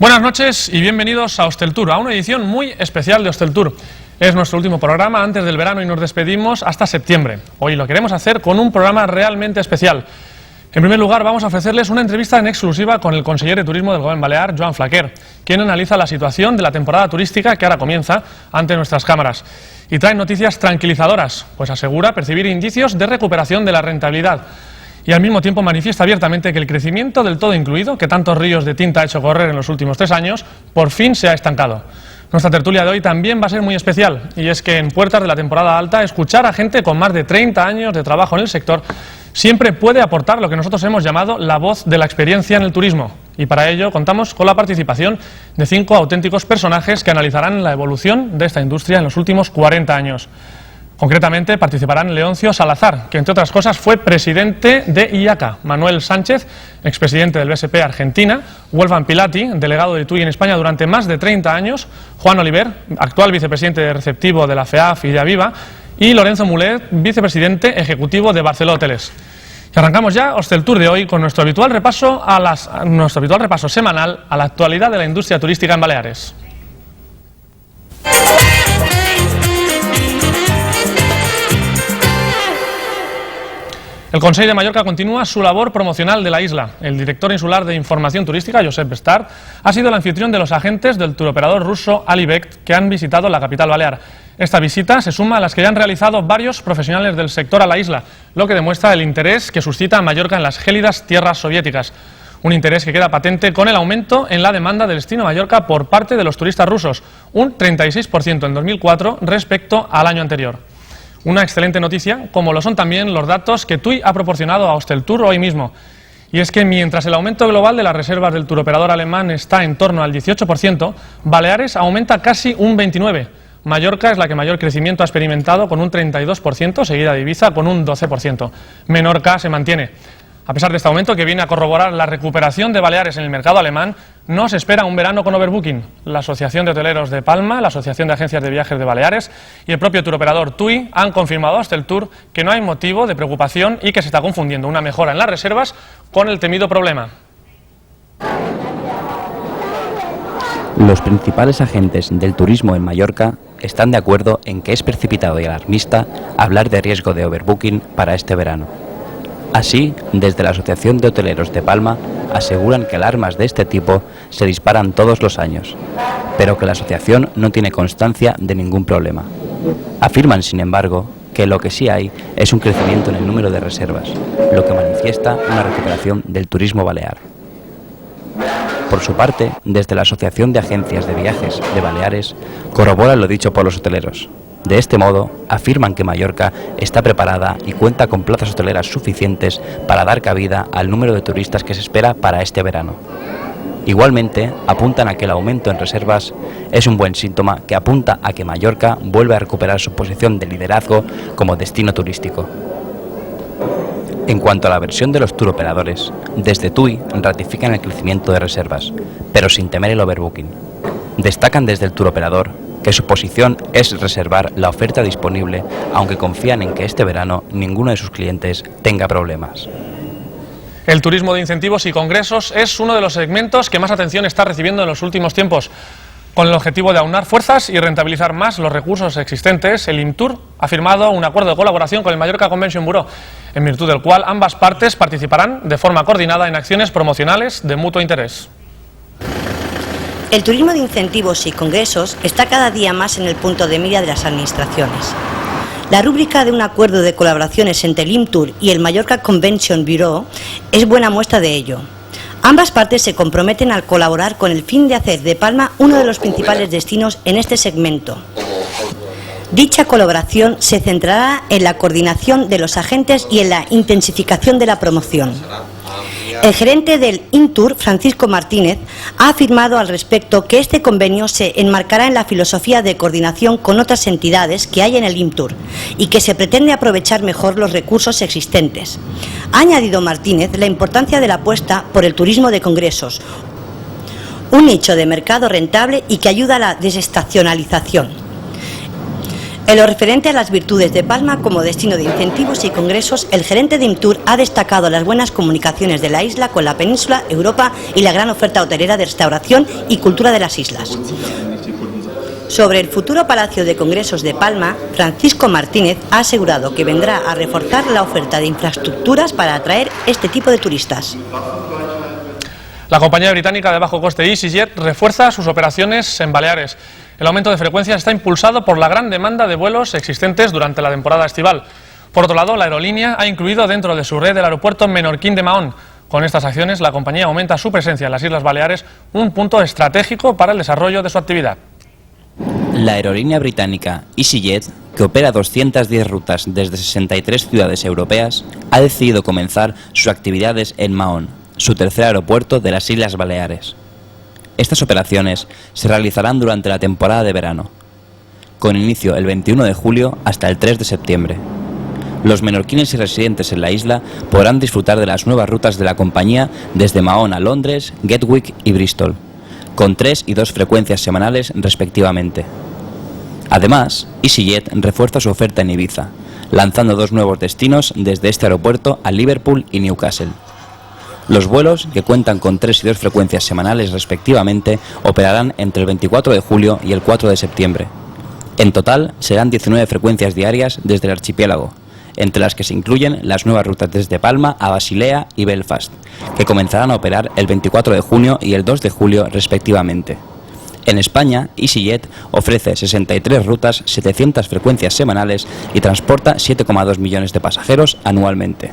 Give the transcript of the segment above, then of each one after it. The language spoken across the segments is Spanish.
Buenas noches y bienvenidos a Hosteltour, a una edición muy especial de Hosteltour. Es nuestro último programa antes del verano y nos despedimos hasta septiembre. Hoy lo queremos hacer con un programa realmente especial. En primer lugar, vamos a ofrecerles una entrevista en exclusiva con el conseller de Turismo del Gobierno Balear, Joan Flaquer, quien analiza la situación de la temporada turística que ahora comienza ante nuestras cámaras. Y trae noticias tranquilizadoras, pues asegura percibir indicios de recuperación de la rentabilidad. Y al mismo tiempo manifiesta abiertamente que el crecimiento del todo incluido, que tantos ríos de tinta ha hecho correr en los últimos 3 años, por fin se ha estancado. Nuestra tertulia de hoy también va a ser muy especial, y es que en puertas de la temporada alta, escuchar a gente con más de 30 años de trabajo en el sector siempre puede aportar lo que nosotros hemos llamado la voz de la experiencia en el turismo. Y para ello contamos con la participación de 5 auténticos personajes que analizarán la evolución de esta industria en los últimos 40 años. Concretamente participarán Leoncio Salazar, que entre otras cosas fue presidente de IACA, Manuel Sánchez, expresidente del BSP Argentina, Wolfgang Pilati, delegado de TUI en España durante más de 30 años, Juan Oliver, actual vicepresidente de receptivo de la FEAF y de Aviva, y Lorenzo Mulet, vicepresidente ejecutivo de Barceló Hoteles. Y arrancamos ya Hosteltour de hoy con nuestro habitual repaso semanal a la actualidad de la industria turística en Baleares. El Consell de Mallorca continúa su labor promocional de la isla. El director insular de Información Turística, Josep Bestard, ha sido el anfitrión de los agentes del turoperador ruso Alibect que han visitado la capital balear. Esta visita se suma a las que ya han realizado varios profesionales del sector a la isla, lo que demuestra el interés que suscita Mallorca en las gélidas tierras soviéticas. Un interés que queda patente con el aumento en la demanda del destino Mallorca por parte de los turistas rusos, un 36% en 2004 respecto al año anterior. Una excelente noticia, como lo son también los datos que TUI ha proporcionado a Hosteltour hoy mismo. Y es que mientras el aumento global de las reservas del turoperador alemán está en torno al 18%, Baleares aumenta casi un 29%. Mallorca es la que mayor crecimiento ha experimentado con un 32%, seguida de Ibiza con un 12%. Menorca se mantiene. A pesar de este aumento, que viene a corroborar la recuperación de Baleares en el mercado alemán, no se espera un verano con overbooking. La Asociación de Hoteleros de Palma, la Asociación de Agencias de Viajes de Baleares y el propio turoperador TUI han confirmado a Hosteltour que no hay motivo de preocupación y que se está confundiendo una mejora en las reservas con el temido problema. Los principales agentes del turismo en Mallorca están de acuerdo en que es precipitado y alarmista hablar de riesgo de overbooking para este verano. Así, desde la Asociación de Hoteleros de Palma aseguran que alarmas de este tipo se disparan todos los años, pero que la asociación no tiene constancia de ningún problema. Afirman, sin embargo, que lo que sí hay es un crecimiento en el número de reservas, lo que manifiesta una recuperación del turismo balear. Por su parte, desde la Asociación de Agencias de Viajes de Baleares corroboran lo dicho por los hoteleros. De este modo, afirman que Mallorca está preparada y cuenta con plazas hoteleras suficientes para dar cabida al número de turistas que se espera para este verano. Igualmente, apuntan a que el aumento en reservas es un buen síntoma que apunta a que Mallorca vuelve a recuperar su posición de liderazgo como destino turístico. En cuanto a la versión de los turoperadores, desde TUI ratifican el crecimiento de reservas, pero sin temer el overbooking. Destacan desde el turoperador que su posición es reservar la oferta disponible, aunque confían en que este verano ninguno de sus clientes tenga problemas. El turismo de incentivos y congresos es uno de los segmentos que más atención está recibiendo en los últimos tiempos. Con el objetivo de aunar fuerzas y rentabilizar más los recursos existentes, el IMTUR ha firmado un acuerdo de colaboración con el Mallorca Convention Bureau, en virtud del cual ambas partes participarán de forma coordinada en acciones promocionales de mutuo interés. El turismo de incentivos y congresos está cada día más en el punto de mira de las administraciones. La rúbrica de un acuerdo de colaboraciones entre el IMTUR y el Mallorca Convention Bureau es buena muestra de ello. Ambas partes se comprometen a colaborar con el fin de hacer de Palma uno de los principales destinos en este segmento. Dicha colaboración se centrará en la coordinación de los agentes y en la intensificación de la promoción. El gerente del IMTUR, Francisco Martínez, ha afirmado al respecto que este convenio se enmarcará en la filosofía de coordinación con otras entidades que hay en el IMTUR y que se pretende aprovechar mejor los recursos existentes. Ha añadido Martínez la importancia de la apuesta por el turismo de congresos, un nicho de mercado rentable y que ayuda a la desestacionalización. En lo referente a las virtudes de Palma como destino de incentivos y congresos, el gerente de IMTUR ha destacado las buenas comunicaciones de la isla con la península, Europa y la gran oferta hotelera de restauración y cultura de las islas. Sobre el futuro Palacio de Congresos de Palma, Francisco Martínez ha asegurado que vendrá a reforzar la oferta de infraestructuras para atraer este tipo de turistas. La compañía británica de bajo coste EasyJet refuerza sus operaciones en Baleares. El aumento de frecuencias está impulsado por la gran demanda de vuelos existentes durante la temporada estival. Por otro lado, la aerolínea ha incluido dentro de su red el aeropuerto menorquín de Mahón. Con estas acciones, la compañía aumenta su presencia en las Islas Baleares, un punto estratégico para el desarrollo de su actividad. La aerolínea británica EasyJet, que opera 210 rutas desde 63 ciudades europeas, ha decidido comenzar sus actividades en Mahón, su tercer aeropuerto de las Islas Baleares. Estas operaciones se realizarán durante la temporada de verano, con inicio el 21 de julio hasta el 3 de septiembre. Los menorquines y residentes en la isla podrán disfrutar de las nuevas rutas de la compañía desde Mahón a Londres, Gatwick y Bristol, con 3 y 2 frecuencias semanales respectivamente. Además, EasyJet refuerza su oferta en Ibiza, lanzando 2 nuevos destinos desde este aeropuerto a Liverpool y Newcastle. Los vuelos, que cuentan con 3 y 2 frecuencias semanales respectivamente, operarán entre el 24 de julio y el 4 de septiembre. En total, serán 19 frecuencias diarias desde el archipiélago, entre las que se incluyen las nuevas rutas desde Palma a Basilea y Belfast, que comenzarán a operar el 24 de junio y el 2 de julio respectivamente. En España, EasyJet ofrece 63 rutas, 700 frecuencias semanales y transporta 7,2 millones de pasajeros anualmente.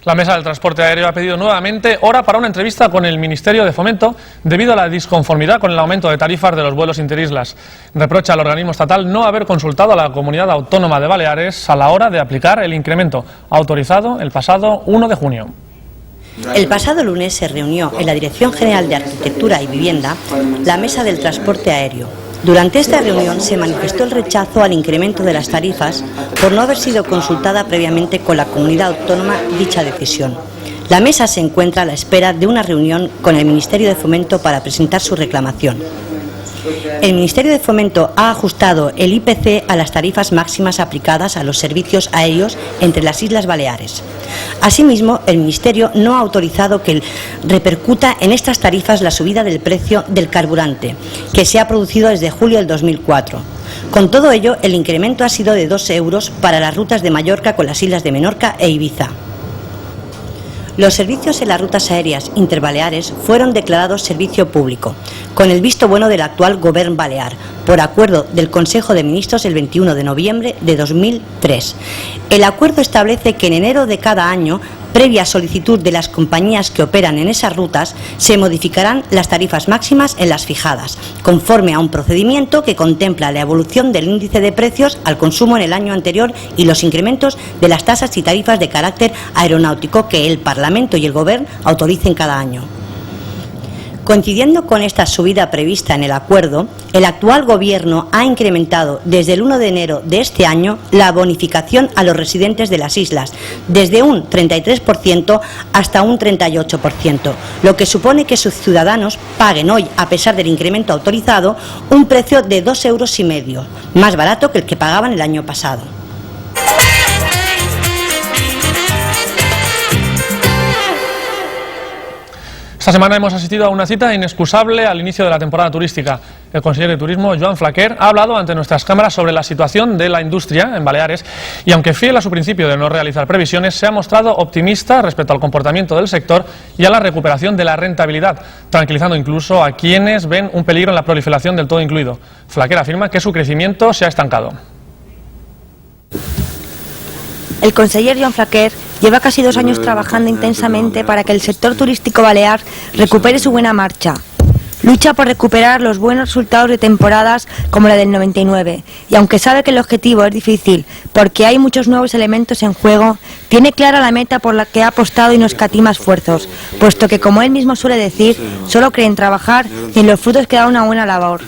La Mesa del Transporte Aéreo ha pedido nuevamente hora para una entrevista con el Ministerio de Fomento debido a la disconformidad con el aumento de tarifas de los vuelos interislas. Reprocha al organismo estatal no haber consultado a la Comunidad Autónoma de Baleares a la hora de aplicar el incremento autorizado el pasado 1 de junio. El pasado lunes se reunió en la Dirección General de Arquitectura y Vivienda la Mesa del Transporte Aéreo. Durante esta reunión se manifestó el rechazo al incremento de las tarifas por no haber sido consultada previamente con la comunidad autónoma dicha decisión. La mesa se encuentra a la espera de una reunión con el Ministerio de Fomento para presentar su reclamación. El Ministerio de Fomento ha ajustado el IPC a las tarifas máximas aplicadas a los servicios aéreos entre las Islas Baleares. Asimismo, el Ministerio no ha autorizado que repercuta en estas tarifas la subida del precio del carburante, que se ha producido desde julio del 2004. Con todo ello, el incremento ha sido de 2 euros para las rutas de Mallorca con las islas de Menorca e Ibiza. Los servicios en las rutas aéreas interbaleares fueron declarados servicio público, con el visto bueno del actual Govern Balear, por acuerdo del Consejo de Ministros el 21 de noviembre de 2003. El acuerdo establece que en enero de cada año, previa solicitud de las compañías que operan en esas rutas, se modificarán las tarifas máximas en las fijadas, conforme a un procedimiento que contempla la evolución del índice de precios al consumo en el año anterior y los incrementos de las tasas y tarifas de carácter aeronáutico que el Parlamento y el Gobierno autoricen cada año. Coincidiendo con esta subida prevista en el acuerdo, el actual Gobierno ha incrementado desde el 1 de enero de este año la bonificación a los residentes de las islas, desde un 33% hasta un 38%, lo que supone que sus ciudadanos paguen hoy, a pesar del incremento autorizado, un precio de 2,5 euros, más barato que el que pagaban el año pasado. Esta semana hemos asistido a una cita inexcusable al inicio de la temporada turística. El consejero de Turismo, Joan Flaquer, ha hablado ante nuestras cámaras sobre la situación de la industria en Baleares y, aunque fiel a su principio de no realizar previsiones, se ha mostrado optimista respecto al comportamiento del sector y a la recuperación de la rentabilidad, tranquilizando incluso a quienes ven un peligro en la proliferación del todo incluido. Flaquer afirma que su crecimiento se ha estancado. El conseller Joan Flaquer lleva casi 2 años trabajando intensamente para que el sector turístico balear recupere su buena marcha. Lucha por recuperar los buenos resultados de temporadas como la del 99 y aunque sabe que el objetivo es difícil porque hay muchos nuevos elementos en juego, tiene clara la meta por la que ha apostado y no escatima esfuerzos, puesto que, como él mismo suele decir, solo cree en trabajar y en los frutos que da una buena labor.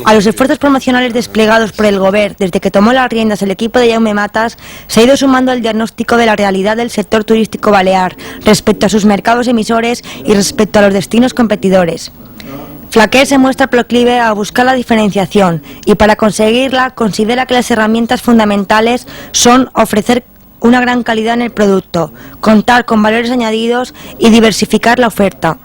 A los esfuerzos promocionales desplegados por el Gobierno desde que tomó las riendas el equipo de Jaume Matas, se ha ido sumando el diagnóstico de la realidad del sector turístico balear respecto a sus mercados emisores y respecto a los destinos competidores. Flaquer se muestra proclive a buscar la diferenciación y para conseguirla considera que las herramientas fundamentales son ofrecer una gran calidad en el producto, contar con valores añadidos y diversificar la oferta.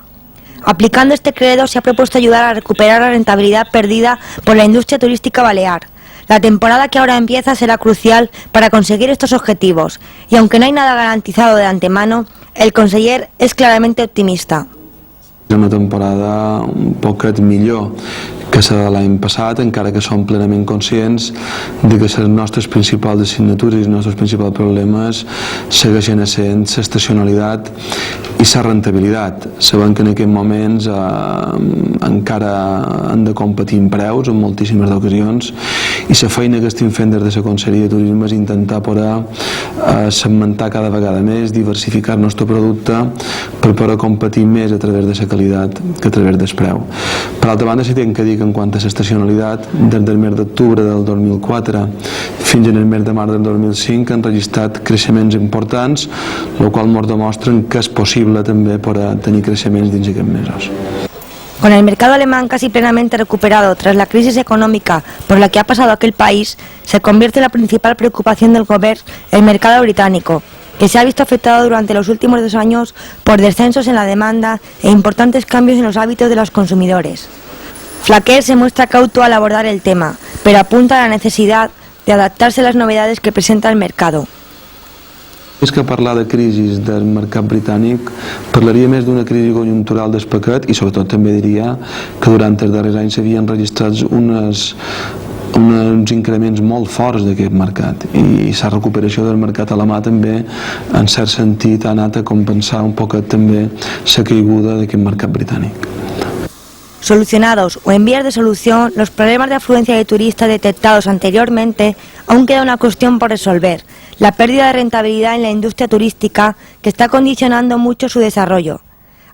Aplicando este credo se ha propuesto ayudar a recuperar la rentabilidad perdida por la industria turística balear. La temporada que ahora empieza será crucial para conseguir estos objetivos y aunque no hay nada garantizado de antemano, el conseller és clarament optimista. És una temporada un poquet millor que la de l'any passat, encara que som plenament conscients de que les nostres principals assignatures i els nostres principals problemes segueixen sent l'estacionalitat i la rentabilitat. Sabem que en aquests moments encara han de competir en preus en moltíssimes ocasions i la feina que estem fent des de la Conselleria de Turisme és intentar poder segmentar cada vegada més, diversificar el nostre producte per poder competir més a través de la qualitat que a través del preu. Per altra banda, sí que hem de dir que en quant a l'estacionalitat, des del mes d'octubre del 2004 fins en el mes de març del 2005 han registrat creixements importants, el qual ens demostren que és possible també poder tenir creixements dins aquests mesos. Con el mercado alemán casi plenamente recuperado tras la crisis económica por la que ha pasado aquel país, se convierte en la principal preocupación del gobierno el mercado británico, que se ha visto afectado durante los últimos 2 años por descensos en la demanda e importantes cambios en los hábitos de los consumidores. Flaquer se muestra cauto al abordar el tema, pero apunta a la necesidad de adaptarse a las novedades que presenta el mercado. Més que parlar de crisi del mercat britànic, parlaria més d'una crisi conjuntural del paquet i sobretot també diria que durant els darrers anys s'havien registrat uns increments molt forts d'aquest mercat i la recuperació del mercat alemà també en cert sentit ha anat a compensar un poquet també la caiguda d'aquest mercat britànic. Solucionados o en vías de solución los problemas de afluencia de turistas detectados anteriormente, aún queda una cuestión por resolver: la pérdida de rentabilidad en la industria turística que está condicionando mucho su desarrollo.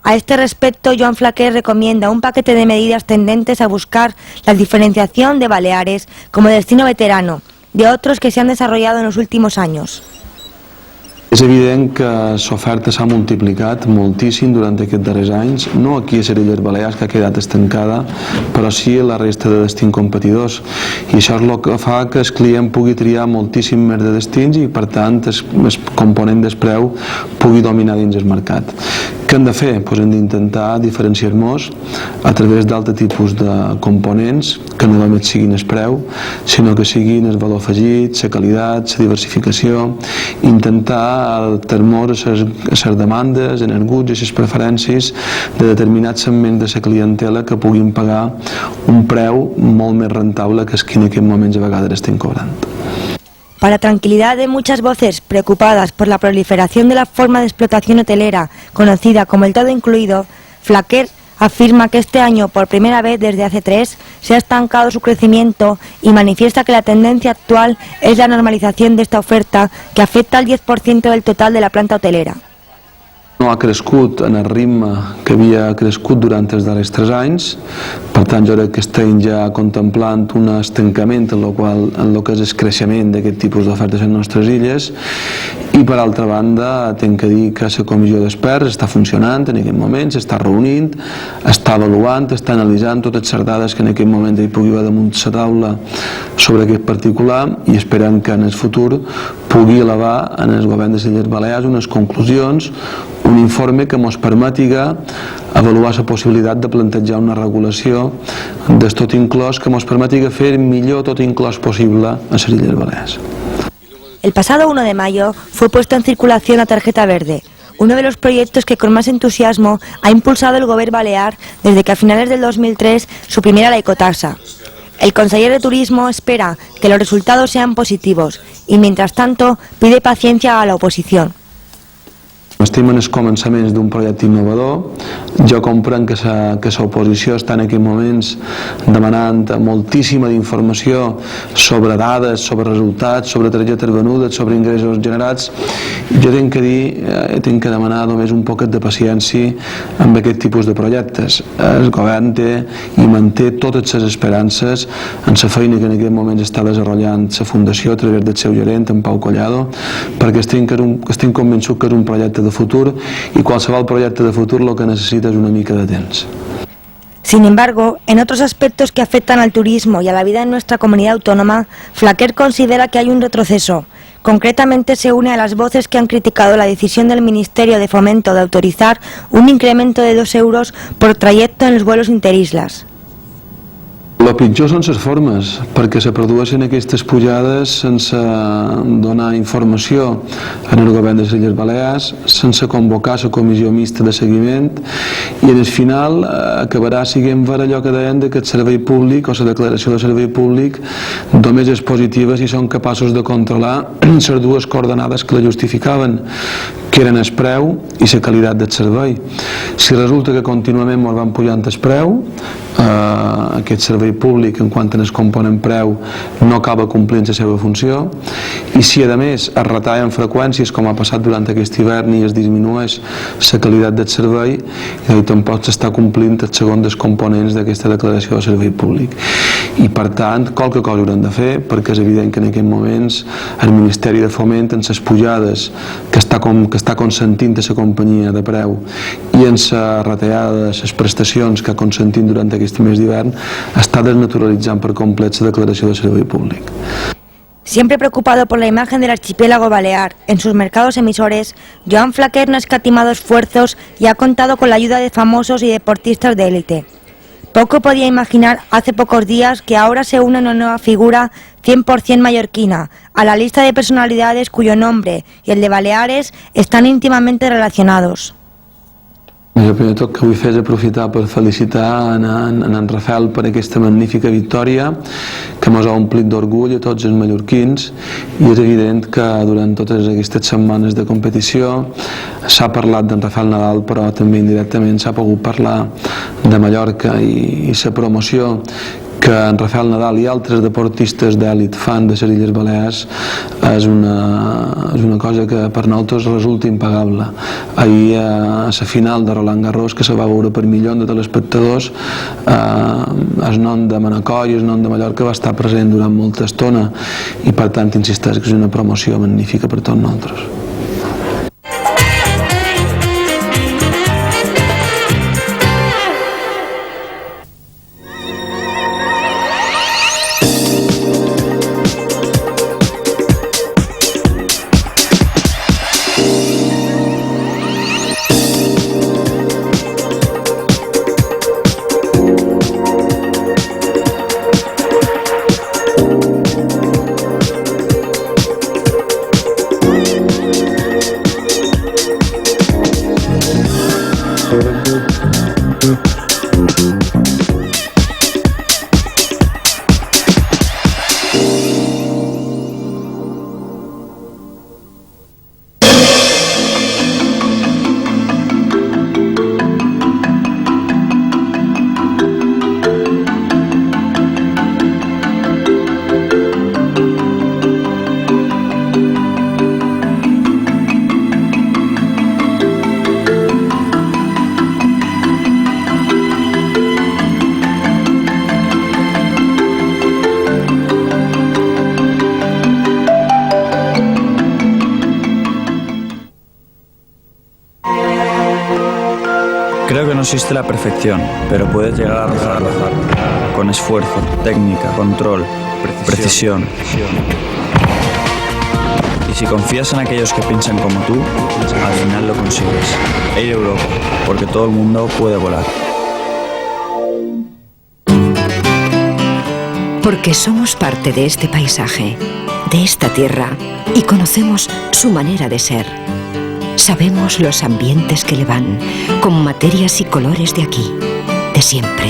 A este respecto, Joan Flaquer recomienda un paquete de medidas tendentes a buscar la diferenciación de Baleares como destino veterano de otros que se han desarrollado en los últimos años. És evident que l'oferta s'ha multiplicat moltíssim durant aquests darrers anys, no aquí a les Illes Balears, que ha quedat estancada, però sí a la resta de destins competidors. I això és el que fa que el client pugui triar moltíssim més de destins i, per tant, el component del preu pugui dominar dins el mercat. Què hem de fer? Doncs hem d'intentar diferenciar-nos a través d'altres tipus de components que no només siguin el preu, sinó que siguin el valor afegit, la qualitat, la diversificació, intentar adaptar-nos a les demandes, en els gusts i les preferències de determinats segments de la clientela que puguin pagar un preu molt més rentable que el que en aquests moments a vegades estem cobrant. Para tranquilidad de muchas voces preocupadas por la proliferación de la forma de explotación hotelera conocida como el todo incluido, Flaquer afirma que este año, por primera vez desde hace 3, se ha estancado su crecimiento y manifiesta que la tendencia actual es la normalización de esta oferta que afecta al 10% del total de la planta hotelera. No ha crescut en el ritme que havia crescut durant els darrers 3 anys, per tant jo crec que estem ja contemplant un estancament en el que és el creixement d'aquest tipus d'ofertes en les nostres illes i per altra banda tinc que dir que la comissió d'experts està funcionant en aquest moment, s'està reunint, està avaluant, està analitzant totes les dades que en aquest moment hi pugui haver damunt la taula sobre aquest particular i esperem que en el futur pugui elevar en el govern de les Illes Balears unes conclusions, un informe que ens permeti avaluar la possibilitat de plantejar una regulació del tot inclòs que ens permeti fer millor tot inclòs possible a les Illes Balears. El pasado 1 de mayo fue puesto en circulación la tarjeta verde, uno de los proyectos que con más entusiasmo ha impulsado el gobierno balear desde que a finales del 2003 suprimiera la ecotasa. El conseller de Turismo espera que los resultados sean positivos y, mientras tanto, pide paciencia a la oposición. Estem en els començaments d'un projecte innovador. Jo comprenc que l'oposició està en aquests moments demanant moltíssima informació sobre dades, sobre resultats, sobre targetes venudes, sobre ingressos generats. Jo tinc que dir, tinc que demanar només un poquet de paciència amb aquest tipus de projectes. El govern té i manté totes les esperances en la feina que en aquest moment està desenvolupant la Fundació a través del seu gerent, en Pau Collado, perquè estic convençut que és un projecte de futur i qualsevol projecte de futur el que necessita és una mica de temps. Sin embargo, en otros aspectos que afectan al turismo y a la vida en nuestra comunidad autónoma, Flaquer considera que hay un retroceso. Concretamente se une a las voces que han criticado la decisión del Ministerio de Fomento de autorizar un incremento de 2 euros por trayecto en los vuelos interislas. El pitjor són les formes, perquè se produeixen aquestes pujades sense donar informació al govern de les Illes Balears, sense convocar la comissió mixta de seguiment, i en el final acabarà siguent ver allò que deien que el servei públic o la declaració de servei públic només és positiva si són capaços de controlar les dues coordenades que la justificaven, que eren el preu i la qualitat del servei. Si resulta que contínuament ens van pujant el preu, aquest servei públic en quant es component preu no acaba complint la seva funció, i si a més es retallen freqüències com ha passat durant aquest hivern i es disminueix la qualitat del servei, tampoc s'està complint el segon dels components d'aquesta declaració de servei públic. I per tant, qualque cosa haurem de fer, perquè és evident que en aquests moments el Ministeri de Foment, en les pujades que està consentint a la companyia de preu i en la retallada de les prestacions que ha consentint durant aquest mes d'hivern, està desnaturalitzant per complet la declaració de servei públic. Siempre preocupado por la imagen del archipiélago balear en sus mercados emisores, Joan Flaquer no ha escatimado esfuerzos y ha contado con la ayuda de famosos y deportistas de élite. Poco podía imaginar hace pocos días que ahora se une una nueva figura 100% mallorquina a la lista de personalidades cuyo nombre y el de Baleares están íntimamente relacionados. Jo primer tot que vull fer és aprofitar per felicitar en Rafael per aquesta magnífica victòria que ens ha omplit d'orgull a tots els mallorquins, i és evident que durant totes aquestes setmanes de competició s'ha parlat d'en Rafael Nadal, però també indirectament s'ha pogut parlar de Mallorca i la promoció que en Rafael Nadal i altres deportistes d'èlit fan de les Illes Balears és una cosa que per nosaltres resulta impagable. Ahir a la final de Roland Garros, que se va veure per milions de telespectadors, el nom de Manacor i el nom de Mallorca va estar present durant molta estona, i per tant insisteix que és una promoció magnífica per tots nosaltres. Creo que no existe la perfección, pero puedes llegar a rozarla con esfuerzo, técnica, control, precisión. Y si confías en aquellos que piensan como tú, al final lo consigues. Air Europa, porque todo el mundo puede volar. Porque somos parte de este paisaje, de esta tierra, y conocemos su manera de ser. Sabemos los ambientes que le van, con materias y colores de aquí, de siempre.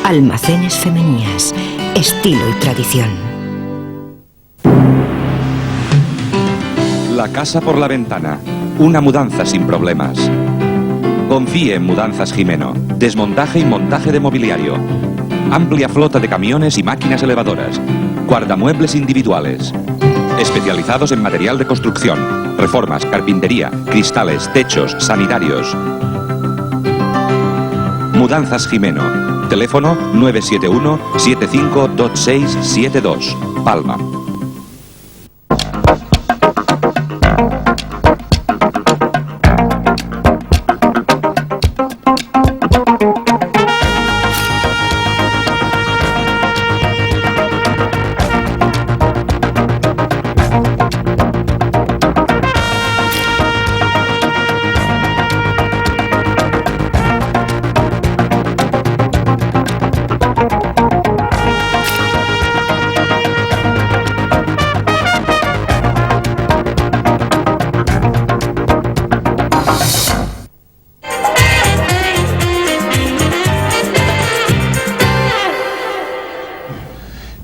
Almacenes Femenías, estilo y tradición. La casa por la ventana, una mudanza sin problemas. Confíe en Mudanzas Jimeno, desmontaje y montaje de mobiliario. Amplia flota de camiones y máquinas elevadoras. Guardamuebles individuales. Especializados en material de construcción, reformas, carpintería, cristales, techos, sanitarios. Mudanzas Jimeno. Teléfono 971 752672. Palma.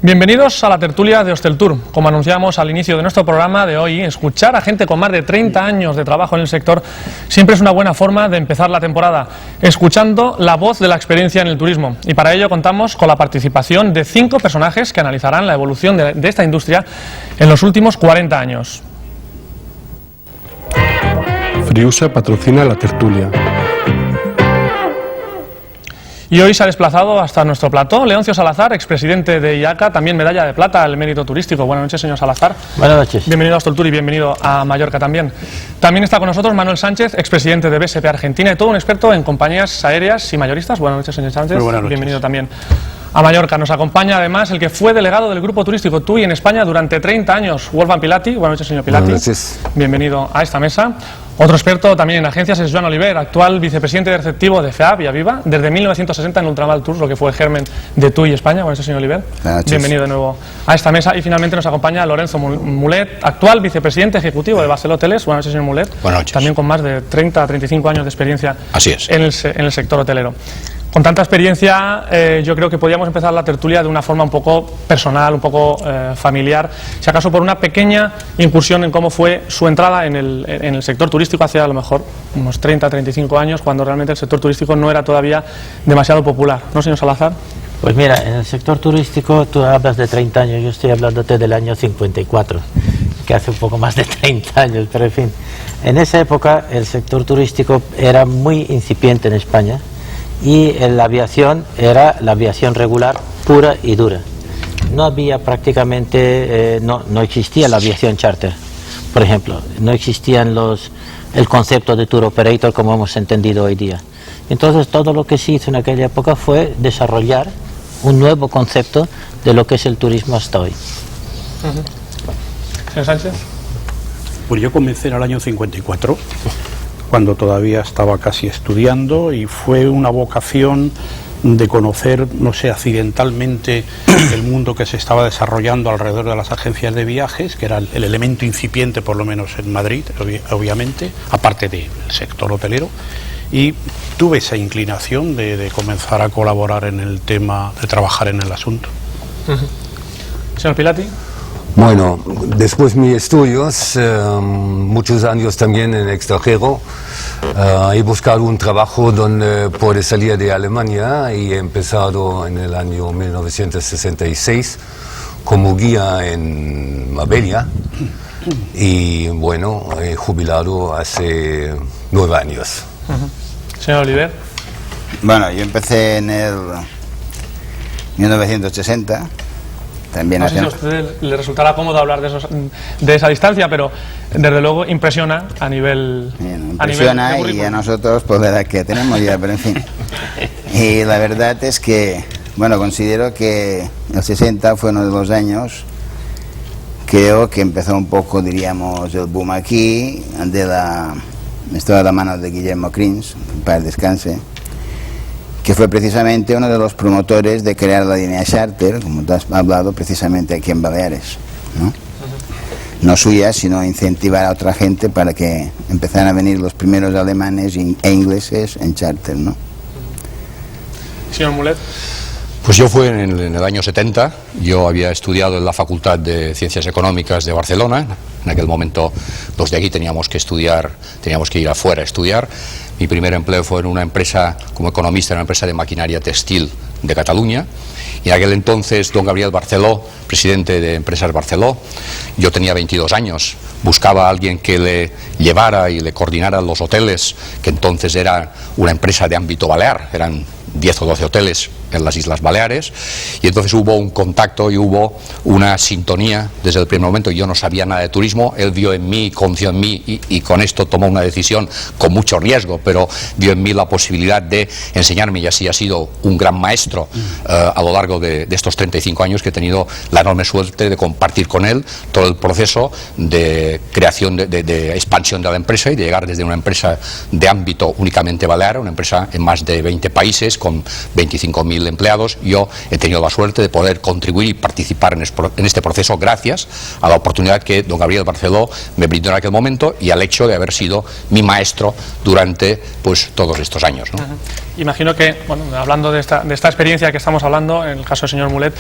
Bienvenidos a la tertulia de Hosteltour. Como anunciamos al inicio de nuestro programa de hoy, escuchar a gente con más de 30 años de trabajo en el sector siempre es una buena forma de empezar la temporada, escuchando la voz de la experiencia en el turismo. Y para ello contamos con la participación de 5 personajes que analizarán la evolución de esta industria en los últimos 40 años. Friusa patrocina la tertulia. Y hoy se ha desplazado hasta nuestro plató Leoncio Salazar, expresidente de IACA, también medalla de plata al mérito turístico. Buenas noches, señor Salazar. Buenas noches. Bienvenido a Hosteltour y bienvenido a Mallorca también. También está con nosotros Manuel Sánchez, expresidente de BSP Argentina y todo un experto en compañías aéreas y mayoristas. Buenas noches, señor Sánchez. Muy buenas noches. Bienvenido también a Mallorca. Nos acompaña además el que fue delegado del grupo turístico TUI en España durante 30 años, Wolfgang Pilati. Buenas noches, señor Pilati. Buenas noches. Bienvenido a esta mesa. Otro experto también en agencias es Joan Oliver, actual vicepresidente de receptivo de FEAP y Aviva, desde 1960 en Ultramal Tours, lo que fue el germen de TUI España. Buenas noches, señor Oliver. Bienvenido de nuevo a esta mesa. Y finalmente nos acompaña Lorenzo Mulet, actual vicepresidente ejecutivo de Barceló Hoteles. Buenas noches, señor Mulet. Buenas noches. También con más de 30 a 35 años de experiencia. Así es. En el sector hotelero. Con tanta experiencia, yo creo que podríamos empezar la tertulia de una forma un poco personal, un poco familiar, si acaso por una pequeña incursión en cómo fue su entrada en el sector turístico hace a lo mejor unos 30, 35 años, cuando realmente el sector turístico no era todavía demasiado popular. ¿No, señor Salazar? Pues mira, en el sector turístico tú hablas de 30 años, yo estoy hablándote del año 54, que hace un poco más de 30 años, pero en fin. En esa época el sector turístico era muy incipiente en España, y la aviación era la aviación regular pura y dura. No había prácticamente, no existía la aviación charter, por ejemplo, no existían el concepto de tour operator como hemos entendido hoy día. Entonces todo lo que se hizo en aquella época fue desarrollar un nuevo concepto de lo que es el turismo hasta hoy. Señor Sánchez. Pues yo comencé en el año 54, cuando todavía estaba casi estudiando, y fue una vocación de conocer, no sé, accidentalmente el mundo que se estaba desarrollando alrededor de las agencias de viajes, que era el elemento incipiente, por lo menos en Madrid, obviamente, aparte del sector hotelero, y tuve esa inclinación de comenzar a colaborar en el tema, de trabajar en el asunto. Señor Pilati. Bueno, después de mis estudios, muchos años también en extranjero, he buscado un trabajo donde pude salir de Alemania y he empezado en el año 1966 como guía en Marbella y bueno, he jubilado hace 9 años. Señor Oliver. Bueno, yo empecé en el 1960. También no sé si a usted le resultará cómodo hablar de esa distancia, pero desde luego impresiona a nivel... Impresiona y a nosotros por la edad que tenemos ya, pero en fin. Y la verdad es que, bueno, considero que el 60 fue uno de los años, creo que empezó un poco, diríamos, el boom aquí, esto de la mano de Guillermo Crins, para el descanse, que fue precisamente uno de los promotores de crear la línea charter, como tú has hablado, precisamente aquí en Baleares, ¿no? No suya, sino incentivar a otra gente para que empezaran a venir los primeros alemanes e ingleses en charter, ¿no? Señor Mulet. Pues yo fui en el año 70, yo había estudiado en la Facultad de Ciencias Económicas de Barcelona, en aquel momento los de aquí teníamos que estudiar, teníamos que ir afuera a estudiar. Mi primer empleo fue en una empresa, como economista, en una empresa de maquinaria textil de Cataluña, y en aquel entonces don Gabriel Barceló, presidente de Empresas Barceló, yo tenía 22 años, buscaba a alguien que le llevara y le coordinara los hoteles, que entonces era una empresa de ámbito balear, eran 10 o 12 hoteles en las Islas Baleares, y entonces hubo un contacto y hubo una sintonía desde el primer momento. Yo no sabía nada de turismo, él vio en mí, confió en mí y con esto tomó una decisión con mucho riesgo, pero vio en mí la posibilidad de enseñarme, y así ha sido un gran maestro a lo largo de estos 35 años que he tenido la enorme suerte de compartir con él todo el proceso de creación, de expansión de la empresa, y de llegar desde una empresa de ámbito únicamente balear a una empresa en más de 20 países con 25.000 empleados. Yo he tenido la suerte de poder contribuir y participar en este proceso gracias a la oportunidad que don Gabriel Barceló me brindó en aquel momento y al hecho de haber sido mi maestro durante pues todos estos años, ¿no? Imagino que, bueno, hablando de esta experiencia que estamos hablando, en el caso del señor Mulet,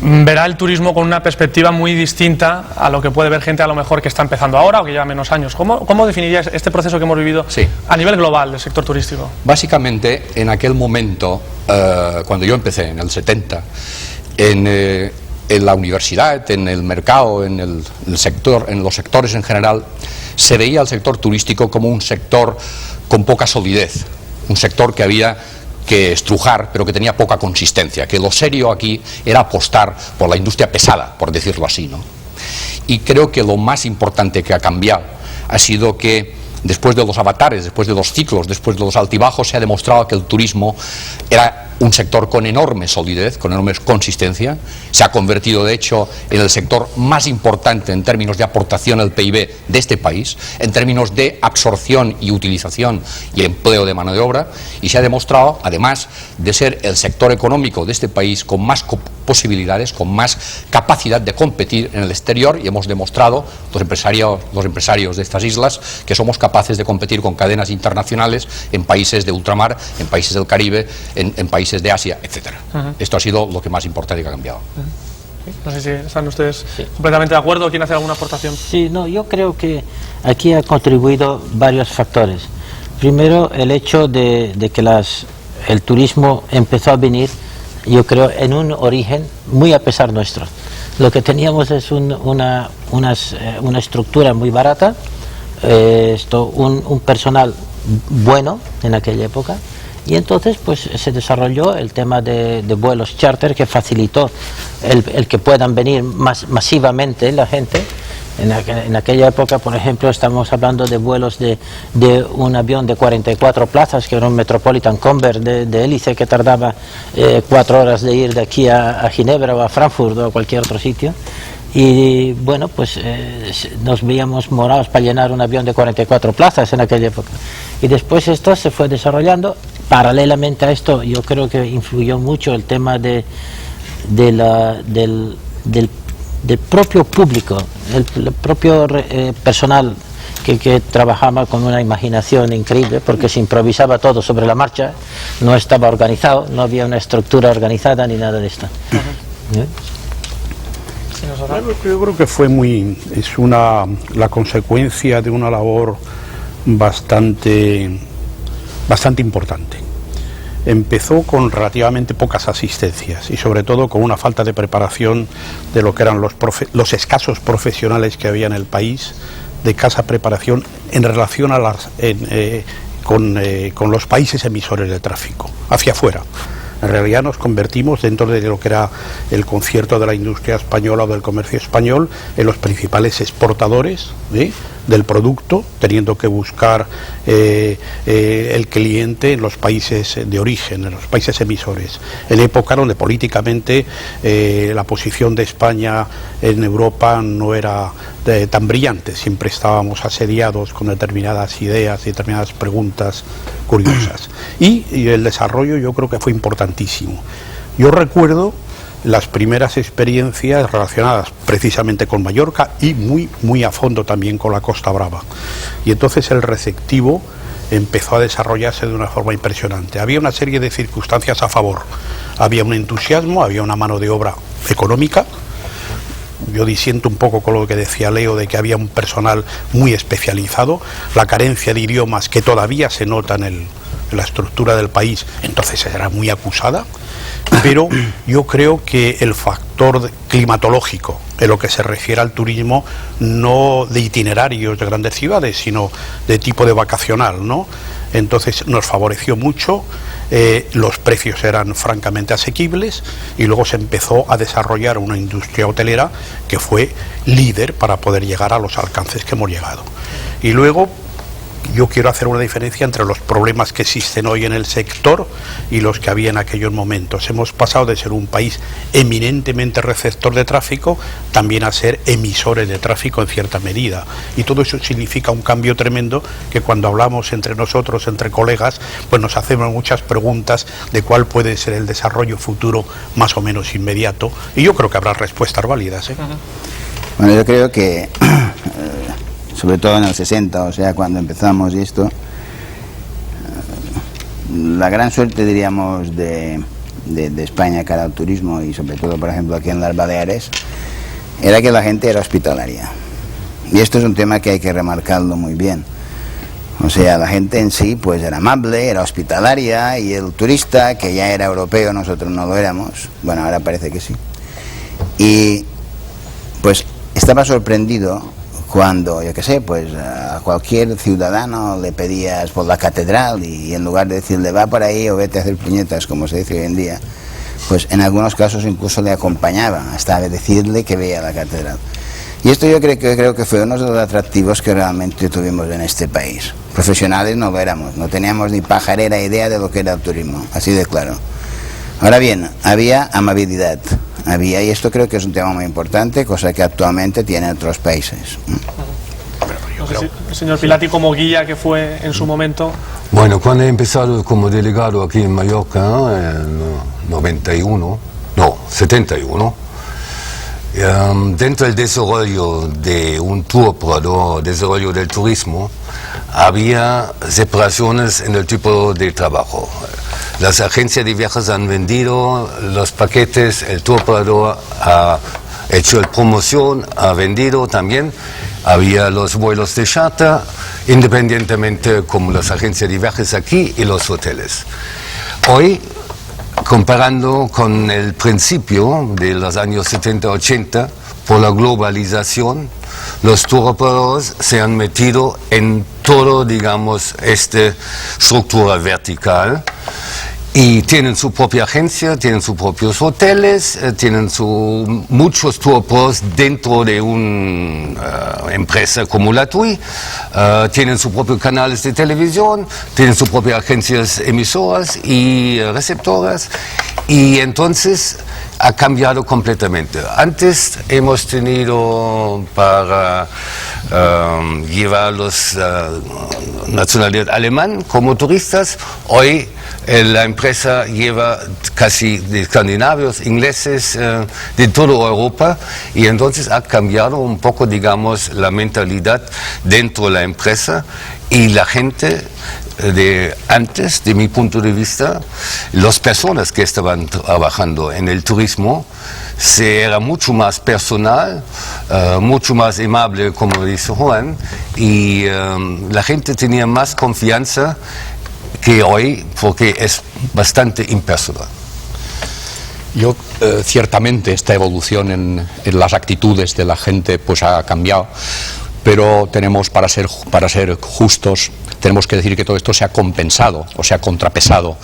verá el turismo con una perspectiva muy distinta a lo que puede ver gente a lo mejor que está empezando ahora o que lleva menos años. ¿Cómo definirías este proceso que hemos vivido a nivel global del sector turístico? Básicamente, en aquel momento, cuando yo empecé, en el 70, en la universidad, en el mercado, en el sector, en los sectores en general, se veía el sector turístico como un sector con poca solidez, un sector que había que estrujar, pero que tenía poca consistencia, que lo serio aquí era apostar por la industria pesada, por decirlo así, ¿no? Y creo que lo más importante que ha cambiado ha sido que después de los avatares, después de los ciclos, después de los altibajos, se ha demostrado que el turismo era un sector con enorme solidez, con enorme consistencia. Se ha convertido, de hecho, en el sector más importante en términos de aportación al PIB de este país, en términos de absorción y utilización y empleo de mano de obra, y se ha demostrado, además de ser el sector económico de este país con más posibilidades, con más capacidad de competir en el exterior, y hemos demostrado, los empresarios de estas islas, que somos capaces de competir con cadenas internacionales en países de ultramar, en países del Caribe, en países de Asia, etcétera. Esto ha sido lo que más importante que ha cambiado. No sé si están ustedes completamente de acuerdo o quieren hacer alguna aportación. Sí, no, yo creo que aquí ha contribuido varios factores. Primero, el hecho de que el turismo empezó a venir, yo creo, en un origen muy a pesar nuestro. Lo que teníamos es una estructura muy barata, un personal bueno en aquella época, y entonces pues se desarrolló el tema de vuelos charter que facilitó el que puedan venir masivamente la gente. En aquella época, por ejemplo, estamos hablando de vuelos de un avión de 44 plazas, que era un Metropolitan Convair de hélice, que tardaba 4 horas de ir de aquí a Ginebra o a Frankfurt o a cualquier otro sitio. Y bueno, pues nos veíamos morados para llenar un avión de 44 plazas en aquella época. Y después esto se fue desarrollando. Paralelamente a esto, yo creo que influyó mucho el tema del propio público, el propio personal que trabajaba con una imaginación increíble, porque se improvisaba todo sobre la marcha, no estaba organizado, no había una estructura organizada ni nada de esto. Yo creo que es la consecuencia de una labor bastante importante. Empezó con relativamente pocas asistencias y sobre todo con una falta de preparación de lo que eran los escasos profesionales que había en el país, de escasa preparación en relación a con los países emisores de tráfico, hacia afuera. En realidad nos convertimos, dentro de lo que era el concierto de la industria española o del comercio español, en los principales exportadores del producto, teniendo que buscar el cliente en los países de origen, en los países emisores. En época donde políticamente la posición de España en Europa no era tan brillante, siempre estábamos asediados con determinadas ideas y determinadas preguntas curiosas. Y el desarrollo yo creo que fue importantísimo. Yo recuerdo las primeras experiencias relacionadas precisamente con Mallorca y muy a fondo también con la Costa Brava. Y entonces el receptivo empezó a desarrollarse de una forma impresionante. Había una serie de circunstancias a favor. Había un entusiasmo, había una mano de obra económica. Yo disiento un poco con lo que decía Leo, de que había un personal muy especializado, la carencia de idiomas que todavía se nota en la estructura del país, entonces era muy acusada, pero yo creo que el factor climatológico, en lo que se refiere al turismo, no de itinerarios de grandes ciudades, sino de tipo de vacacional, ¿no? Entonces nos favoreció mucho. Los precios eran francamente asequibles y luego se empezó a desarrollar una industria hotelera que fue líder para poder llegar a los alcances que hemos llegado. Y luego yo quiero hacer una diferencia entre los problemas que existen hoy en el sector y los que había en aquellos momentos. Hemos pasado de ser un país eminentemente receptor de tráfico también a ser emisores de tráfico en cierta medida. Y todo eso significa un cambio tremendo que cuando hablamos entre nosotros, entre colegas, pues nos hacemos muchas preguntas de cuál puede ser el desarrollo futuro más o menos inmediato. Y yo creo que habrá respuestas válidas. Bueno, yo creo que sobre todo en el 60, o sea, cuando empezamos y esto, la gran suerte, diríamos, de de España cara al turismo, y sobre todo, por ejemplo, aquí en las Baleares, era que la gente era hospitalaria. Y esto es un tema que hay que remarcarlo muy bien. O sea, la gente en sí pues era amable, era hospitalaria, y el turista, que ya era europeo, nosotros no lo éramos, bueno, ahora parece que sí, y pues estaba sorprendido cuando, yo qué sé, pues a cualquier ciudadano le pedías por la catedral, y en lugar de decirle va por ahí o vete a hacer puñetas, como se dice hoy en día, pues en algunos casos incluso le acompañaba hasta decirle que veía la catedral. Y esto yo creo que fue uno de los atractivos que realmente tuvimos en este país. Profesionales no lo éramos, no teníamos ni pajarera idea de lo que era el turismo, así de claro. Ahora bien, había amabilidad, y esto creo que es un tema muy importante, cosa que actualmente tienen otros países. No sé si el señor Pilati, como guía que fue en su momento. Bueno, cuando he empezado como delegado aquí en Mallorca, en 71, dentro del desarrollo de un tour operador, desarrollo del turismo, había separaciones en el tipo de trabajo. Las agencias de viajes han vendido los paquetes, el tour operador ha hecho la promoción, ha vendido también. Había los vuelos de charter, independientemente como las agencias de viajes aquí y los hoteles. Hoy, comparando con el principio de los años 70-80, por la globalización, los tour operadores se han metido en todo, digamos, esta estructura vertical, y tienen su propia agencia, tienen sus propios hoteles, tienen muchos tour operadores dentro de una empresa como la TUI, tienen sus propios canales de televisión, tienen sus propias agencias emisoras y receptoras, y entonces ha cambiado completamente. Antes hemos tenido para llevar los nacionalidad alemán como turistas, hoy la empresa lleva casi de escandinavios, ingleses, de toda Europa, y entonces ha cambiado un poco, digamos, la mentalidad dentro de la empresa, y la gente de antes, de mi punto de vista, las personas que estaban trabajando en el turismo, era mucho más personal, mucho más amable, como dice Juan, y la gente tenía más confianza que hoy, porque es bastante impersonal. Yo, ciertamente, esta evolución en las actitudes de la gente pues ha cambiado, pero tenemos, para ser justos, tenemos que decir que todo esto se ha compensado o se ha contrapesado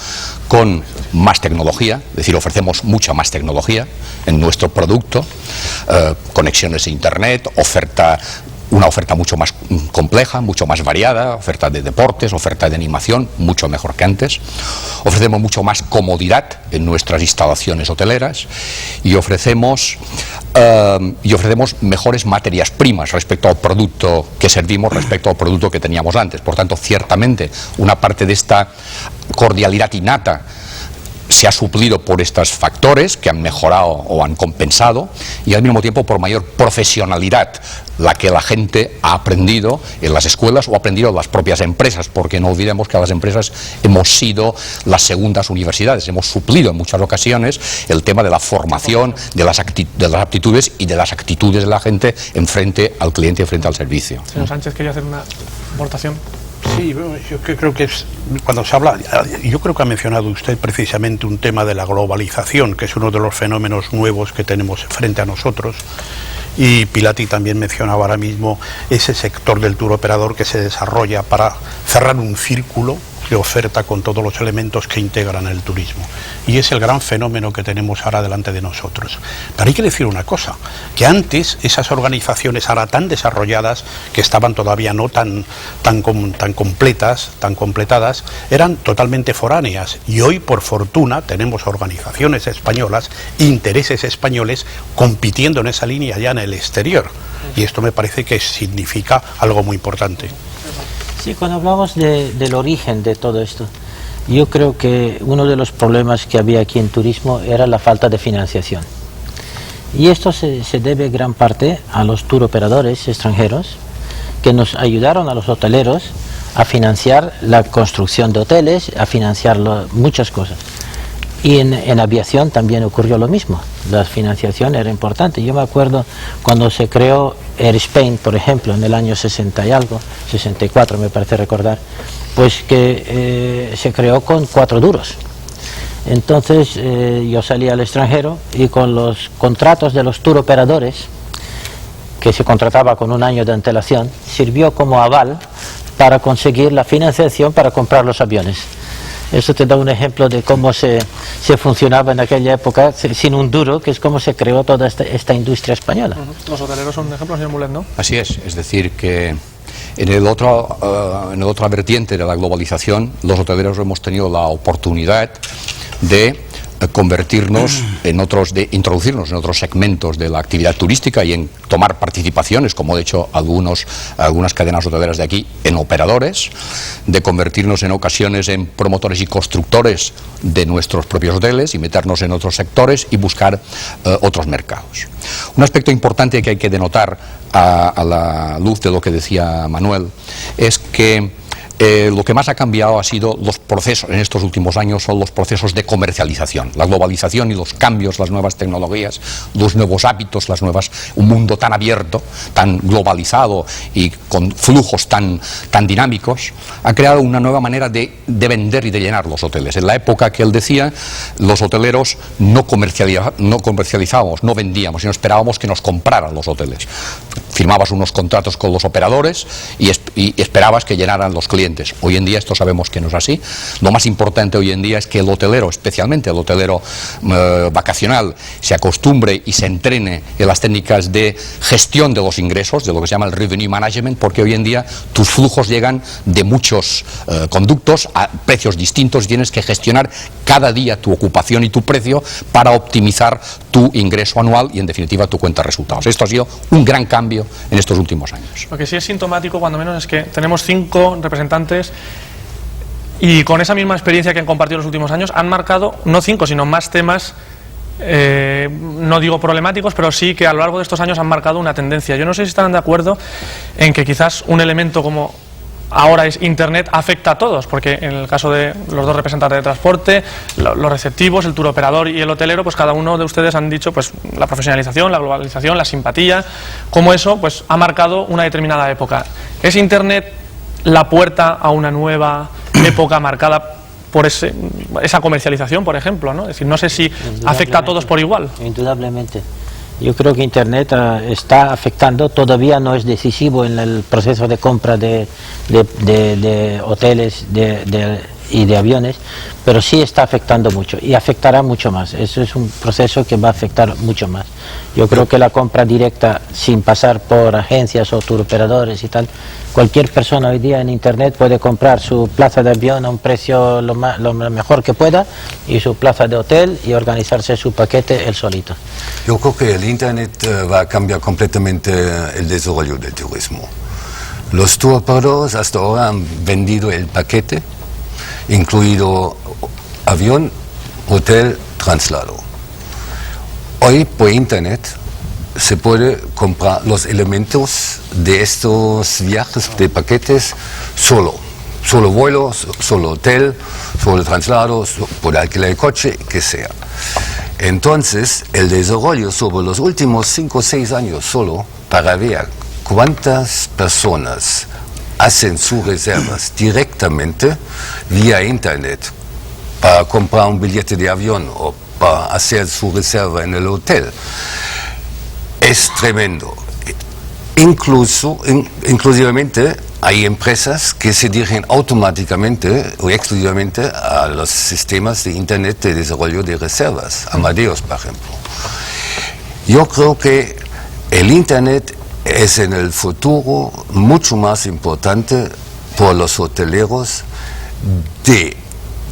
con más tecnología, es decir, ofrecemos mucha más tecnología en nuestro producto, conexiones a Internet, una oferta mucho más compleja, mucho más variada, oferta de deportes, oferta de animación, mucho mejor que antes. Ofrecemos mucho más comodidad en nuestras instalaciones hoteleras y ofrecemos mejores materias primas respecto al producto que servimos, respecto al producto que teníamos antes. Por tanto, ciertamente, una parte de esta cordialidad innata se ha suplido por estos factores que han mejorado o han compensado, y al mismo tiempo por mayor profesionalidad, la que la gente ha aprendido en las escuelas o ha aprendido en las propias empresas, porque no olvidemos que las empresas hemos sido las segundas universidades, hemos suplido en muchas ocasiones el tema de la formación, de las aptitudes y de las actitudes de la gente en frente al cliente y frente al servicio. Señor Sánchez, quería hacer una aportación. Sí, yo creo que cuando se habla, yo creo que ha mencionado usted precisamente un tema de la globalización, que es uno de los fenómenos nuevos que tenemos frente a nosotros, y Pilati también mencionaba ahora mismo ese sector del tour operador que se desarrolla para cerrar un círculo de oferta con todos los elementos que integran el turismo, y es el gran fenómeno que tenemos ahora delante de nosotros. Pero hay que decir una cosa, que antes esas organizaciones ahora tan desarrolladas, que estaban todavía no tan completadas, eran totalmente foráneas, y hoy por fortuna tenemos organizaciones españolas, intereses españoles compitiendo en esa línea ya en el exterior, y esto me parece que significa algo muy importante. Sí, cuando hablamos del origen de todo esto, yo creo que uno de los problemas que había aquí en turismo era la falta de financiación. Y esto se debe gran parte a los tour operadores extranjeros que nos ayudaron a los hoteleros a financiar la construcción de hoteles, a financiar muchas cosas. Y en aviación también ocurrió lo mismo. La financiación era importante. Yo me acuerdo cuando se creó Air Spain, por ejemplo, en el año 60 y algo, 64 me parece recordar, pues que se creó con 4 duros. Entonces yo salí al extranjero y con los contratos de los tour operadores, que se contrataba con 1 año de antelación, sirvió como aval para conseguir la financiación para comprar los aviones. Eso te da un ejemplo de cómo se funcionaba en aquella época sin un duro, que es como se creó toda esta industria española. Los hoteleros son un ejemplo, señor Mulet, ¿no? Así es decir que en la otra vertiente de la globalización, los hoteleros hemos tenido la oportunidad de convertirnos en otros, de introducirnos en otros segmentos de la actividad turística y en tomar participaciones, como de hecho algunas cadenas hoteleras de aquí, en operadores, de convertirnos en ocasiones en promotores y constructores de nuestros propios hoteles y meternos en otros sectores y buscar otros mercados. Un aspecto importante que hay que denotar a la luz de lo que decía Manuel es que lo que más ha cambiado ha sido los procesos, en estos últimos años, son los procesos de comercialización. La globalización y los cambios, las nuevas tecnologías, los nuevos hábitos, un mundo tan abierto, tan globalizado y con flujos tan dinámicos, ha creado una nueva manera de vender y de llenar los hoteles. En la época que él decía, los hoteleros no comercializábamos, no vendíamos, sino esperábamos que nos compraran los hoteles. Firmabas unos contratos con los operadores y esperabas que llenaran los clientes. Hoy en día esto sabemos que no es así. Lo más importante hoy en día es que el hotelero, especialmente el hotelero vacacional, se acostumbre y se entrene en las técnicas de gestión de los ingresos, de lo que se llama el revenue management, porque hoy en día tus flujos llegan de muchos conductos a precios distintos y tienes que gestionar cada día tu ocupación y tu precio para optimizar tu ingreso anual y en definitiva tu cuenta de resultados. Esto ha sido un gran cambio en estos últimos años. Lo que sí es sintomático, cuando menos, es que tenemos 5 representantes y con esa misma experiencia que han compartido en los últimos años han marcado, no 5, sino más temas, no digo problemáticos, pero sí que a lo largo de estos años han marcado una tendencia. Yo no sé si estarán de acuerdo en que quizás un elemento como ahora es Internet afecta a todos, porque en el caso de los 2 representantes de transporte, los receptivos, el turoperador y el hotelero, pues cada uno de ustedes han dicho pues la profesionalización, la globalización, la simpatía, cómo eso pues ha marcado una determinada época. ¿Es Internet la puerta a una nueva época marcada por esa comercialización, por ejemplo, ¿no? Es decir, no sé si afecta a todos por igual. Indudablemente. Yo creo que Internet está afectando, todavía no es decisivo en el proceso de compra de hoteles y de aviones, pero sí está afectando mucho y afectará mucho más. Eso es un proceso que va a afectar mucho más. Yo creo que la compra directa, sin pasar por agencias o turoperadores y tal, cualquier persona hoy día en Internet puede comprar su plaza de avión a un precio lo mejor que pueda y su plaza de hotel y organizarse su paquete él solito. Yo creo que el Internet va a cambiar completamente el desarrollo del turismo. Los tour operadores hasta ahora han vendido el paquete, incluido avión, hotel, traslado. Hoy por Internet se puede comprar los elementos de estos viajes de paquetes solo vuelos, solo hotel, solo traslado, por alquiler de coche, que sea. Entonces, el desarrollo sobre los últimos 5 o 6 años solo para ver cuántas personas hacen sus reservas directamente vía Internet para comprar un billete de avión o para hacer su reserva en el hotel es tremendo. Inclusivamente hay empresas que se dirigen automáticamente o exclusivamente a los sistemas de Internet de desarrollo de reservas, Amadeus, por ejemplo. Yo creo que el Internet es en el futuro mucho más importante por los hoteleros de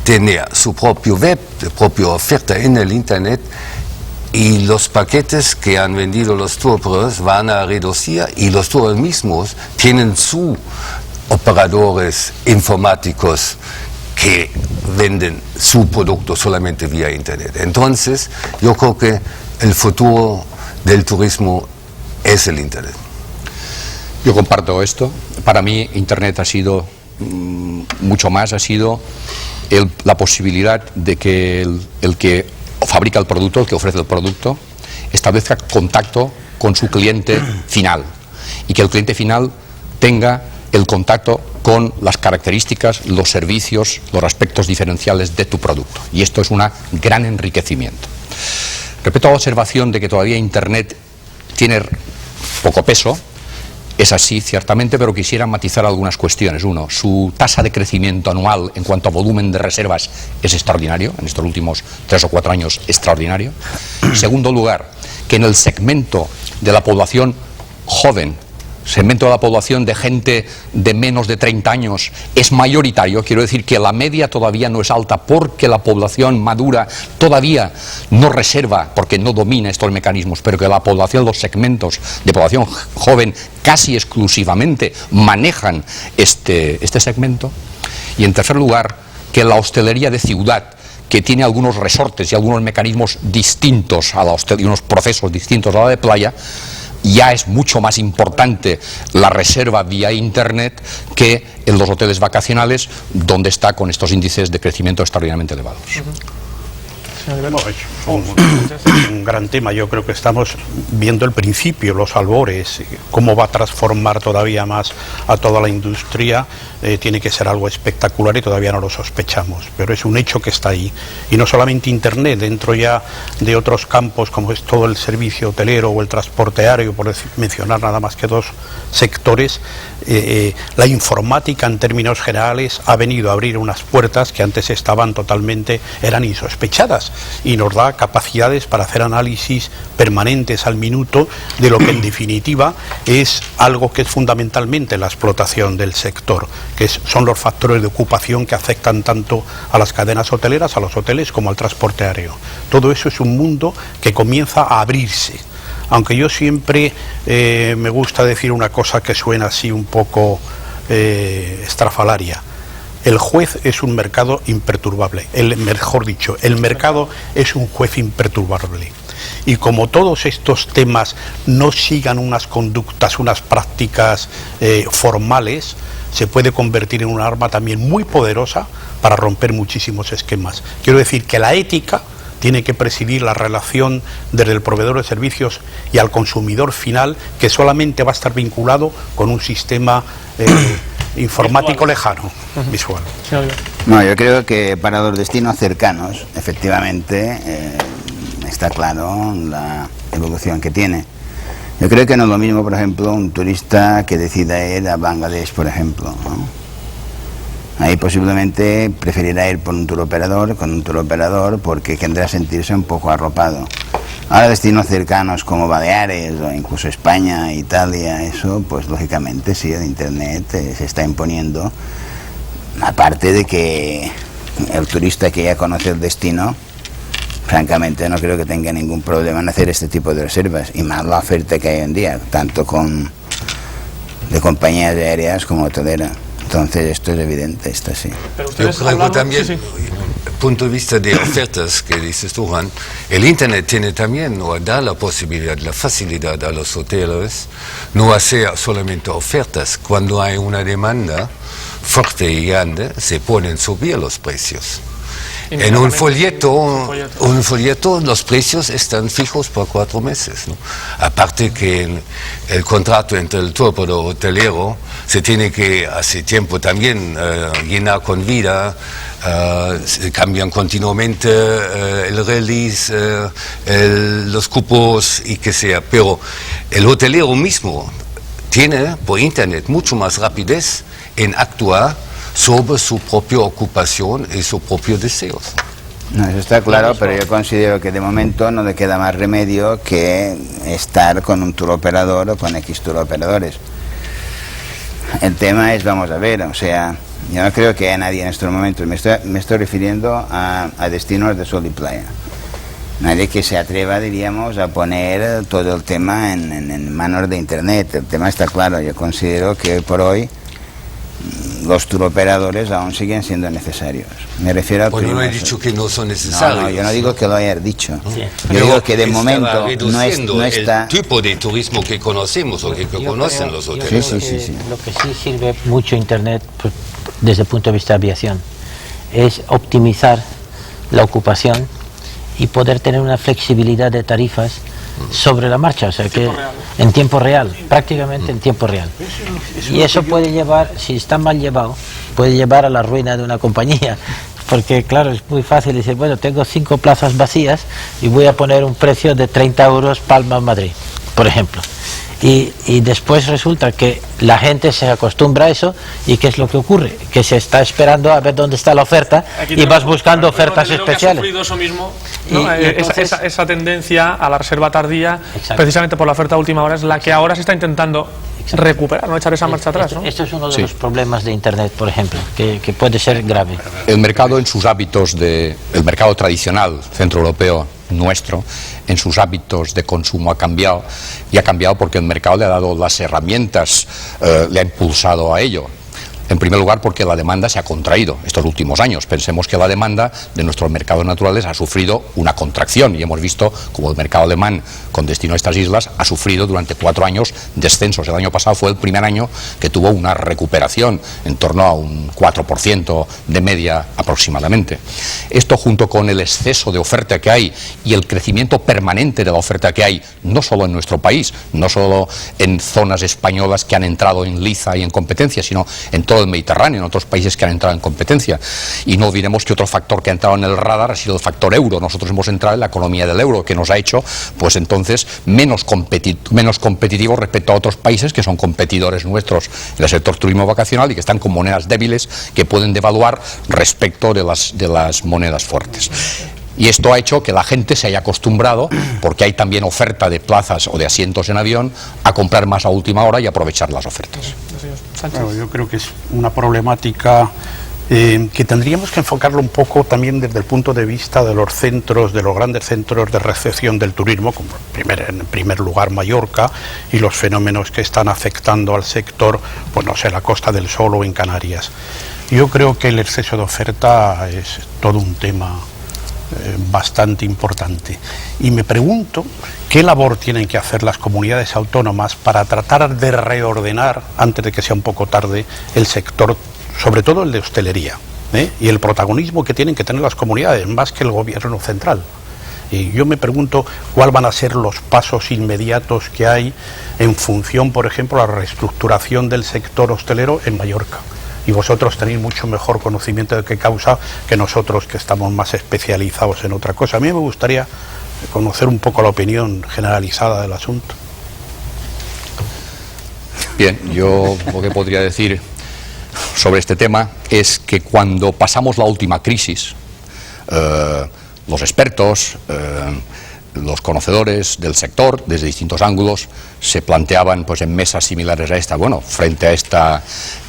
tener su propio web, su propia oferta en el Internet, y los paquetes que han vendido los tour operadores van a reducir y los tours mismos tienen sus operadores informáticos que venden su producto solamente vía Internet. Entonces, yo creo que el futuro del turismo es el Internet. Yo comparto esto. Para mí Internet ha sido mucho más, ha sido la posibilidad de que el que fabrica el producto, el que ofrece el producto, establezca contacto con su cliente final y que el cliente final tenga el contacto con las características, los servicios, los aspectos diferenciales de tu producto. Y esto es un gran enriquecimiento. Respecto a la observación de que todavía Internet tiene poco peso, es así ciertamente, pero quisiera matizar algunas cuestiones. Uno, su tasa de crecimiento anual en cuanto a volumen de reservas es extraordinario, en estos últimos 3 o 4 años extraordinario. En segundo lugar, que en el segmento de la población joven, segmento de la población de gente de menos de 30 años es mayoritario, quiero decir que la media todavía no es alta porque la población madura todavía no reserva, porque no domina estos mecanismos, pero que la población, los segmentos de población joven casi exclusivamente manejan este segmento. Y en tercer lugar, que la hostelería de ciudad, que tiene algunos resortes y algunos mecanismos distintos a la hostelería, y unos procesos distintos a la de playa, ya es mucho más importante la reserva vía Internet que en los hoteles vacacionales, donde está con estos índices de crecimiento extraordinariamente elevados. No, es un gran tema. Yo creo que estamos viendo el principio, los albores, cómo va a transformar todavía más a toda la industria. Tiene que ser algo espectacular y todavía no lo sospechamos, pero es un hecho que está ahí. Y no solamente Internet, dentro ya de otros campos como es todo el servicio hotelero o el transporte aéreo, por mencionar nada más que 2 sectores, la informática en términos generales ha venido a abrir unas puertas que antes eran insospechadas, y nos da capacidades para hacer análisis permanentes al minuto de lo que en definitiva es algo que es fundamentalmente la explotación del sector, que son los factores de ocupación que afectan tanto a las cadenas hoteleras, a los hoteles, como al transporte aéreo. Todo eso es un mundo que comienza a abrirse. Aunque yo siempre me gusta decir una cosa que suena así un poco estrafalaria. El juez es un mercado imperturbable, mejor dicho, el mercado es un juez imperturbable. Y como todos estos temas no sigan unas conductas, unas prácticas formales, se puede convertir en un arma también muy poderosa para romper muchísimos esquemas. Quiero decir que la ética tiene que presidir la relación desde el proveedor de servicios y al consumidor final, que solamente va a estar vinculado con un sistema informático lejano, visual. No, yo creo que para los destinos cercanos, efectivamente, está claro la evolución que tiene. Yo creo que no es lo mismo, por ejemplo, un turista que decida ir a Bangladesh, por ejemplo, ¿no? Ahí posiblemente preferirá ir con un tour operador porque tendrá que sentirse un poco arropado. Ahora destinos cercanos como Baleares o incluso España, Italia, eso pues lógicamente sí, el Internet se está imponiendo. Aparte de que el turista que ya conoce el destino, francamente no creo que tenga ningún problema en hacer este tipo de reservas, y más la oferta que hay hoy en día, tanto de compañías aéreas como hoteleras. Entonces esto es evidente, esto sí. Yo creo que también, punto de vista de ofertas que dices tú, Juan, el Internet tiene también, o da la posibilidad, la facilidad a los hoteles, no hacer solamente ofertas. Cuando hay una demanda fuerte y grande, se pueden subir los precios. En un folleto los precios están fijos por 4 meses, ¿no? Aparte que el contrato entre el tour hotelero se tiene que, hace tiempo también, llenar con vida, se cambian continuamente el release, los cupos y que sea, pero el hotelero mismo tiene por Internet mucho más rapidez en actuar sobre su propia ocupación y sus propios deseos. No, eso está claro, pero yo considero que de momento no le queda más remedio que estar con un tour operador o con X tour operadores. El tema es, vamos a ver, o sea, yo no creo que haya nadie en estos momentos, me estoy refiriendo a destinos de sol y playa. Nadie que se atreva, diríamos, a poner todo el tema en manos de Internet. El tema está claro, yo considero que por hoy los turoperadores aún siguen siendo necesarios. Me refiero a... Pues no he dicho que no son necesarios. No, yo no digo que lo hayas dicho. Sí. Yo digo que de momento no está... el tipo de turismo que conocemos o que conocen los hoteles. Sí. Lo que sí sirve mucho Internet desde el punto de vista de aviación es optimizar la ocupación y poder tener una flexibilidad de tarifas sobre la marcha, o sea que en tiempo real, prácticamente en tiempo real. Y eso puede llevar, si está mal llevado, puede llevar a la ruina de una compañía, porque claro, es muy fácil decir, bueno, tengo 5 plazas vacías y voy a poner un precio de 30 euros Palma-Madrid, por ejemplo. Y después resulta que la gente se acostumbra a eso, y ¿qué es lo que ocurre? Que se está esperando a ver dónde está la oferta y vas buscando ofertas especiales. Que ha eso mismo, ¿no? Esa tendencia a la reserva tardía, precisamente por la oferta de última hora, es la que ahora se está intentando recuperar, no echar esa marcha atrás, ¿no? Esto es uno de los problemas de Internet, por ejemplo, que puede ser grave. El mercado en sus hábitos el mercado tradicional centroeuropeo nuestro, en sus hábitos de consumo ha cambiado, y ha cambiado porque el mercado le ha dado las herramientas, le ha impulsado a ello. En primer lugar, porque la demanda se ha contraído estos últimos años. Pensemos que la demanda de nuestros mercados naturales ha sufrido una contracción, y hemos visto como el mercado alemán con destino a estas islas ha sufrido durante 4 años descensos. El año pasado fue el primer año que tuvo una recuperación en torno a un 4% de media aproximadamente. Esto, junto con el exceso de oferta que hay y el crecimiento permanente de la oferta que hay, no solo en nuestro país, no solo en zonas españolas que han entrado en liza y en competencia, sino en todo el Mediterráneo, en otros países que han entrado en competencia. Y no olvidemos que otro factor que ha entrado en el radar ha sido el factor euro. Nosotros hemos entrado en la economía del euro, que nos ha hecho, pues entonces, menos competitivos respecto a otros países que son competidores nuestros en el sector turismo vacacional y que están con monedas débiles que pueden devaluar respecto de las monedas fuertes. Y esto ha hecho que la gente se haya acostumbrado, porque hay también oferta de plazas o de asientos en avión, a comprar más a última hora y aprovechar las ofertas. Claro, yo creo que es una problemática que tendríamos que enfocarlo un poco también desde el punto de vista de los centros, de los grandes centros de recepción del turismo, como en primer lugar Mallorca, y los fenómenos que están afectando al sector, pues no sé, la Costa del Sol o en Canarias. Yo creo que el exceso de oferta es todo un tema bastante importante, y me pregunto qué labor tienen que hacer las comunidades autónomas para tratar de reordenar, antes de que sea un poco tarde, el sector, sobre todo el de hostelería, y el protagonismo que tienen que tener las comunidades, más que el gobierno central. Y yo me pregunto cuáles van a ser los pasos inmediatos que hay en función, por ejemplo, a la reestructuración del sector hostelero en Mallorca. Y vosotros tenéis mucho mejor conocimiento de qué causa que nosotros, que estamos más especializados en otra cosa. A mí me gustaría conocer un poco la opinión generalizada del asunto. Bien, yo lo que podría decir sobre este tema es que cuando pasamos la última crisis, los expertos, los conocedores del sector, desde distintos ángulos, se planteaban pues en mesas similares a esta, bueno, frente a esta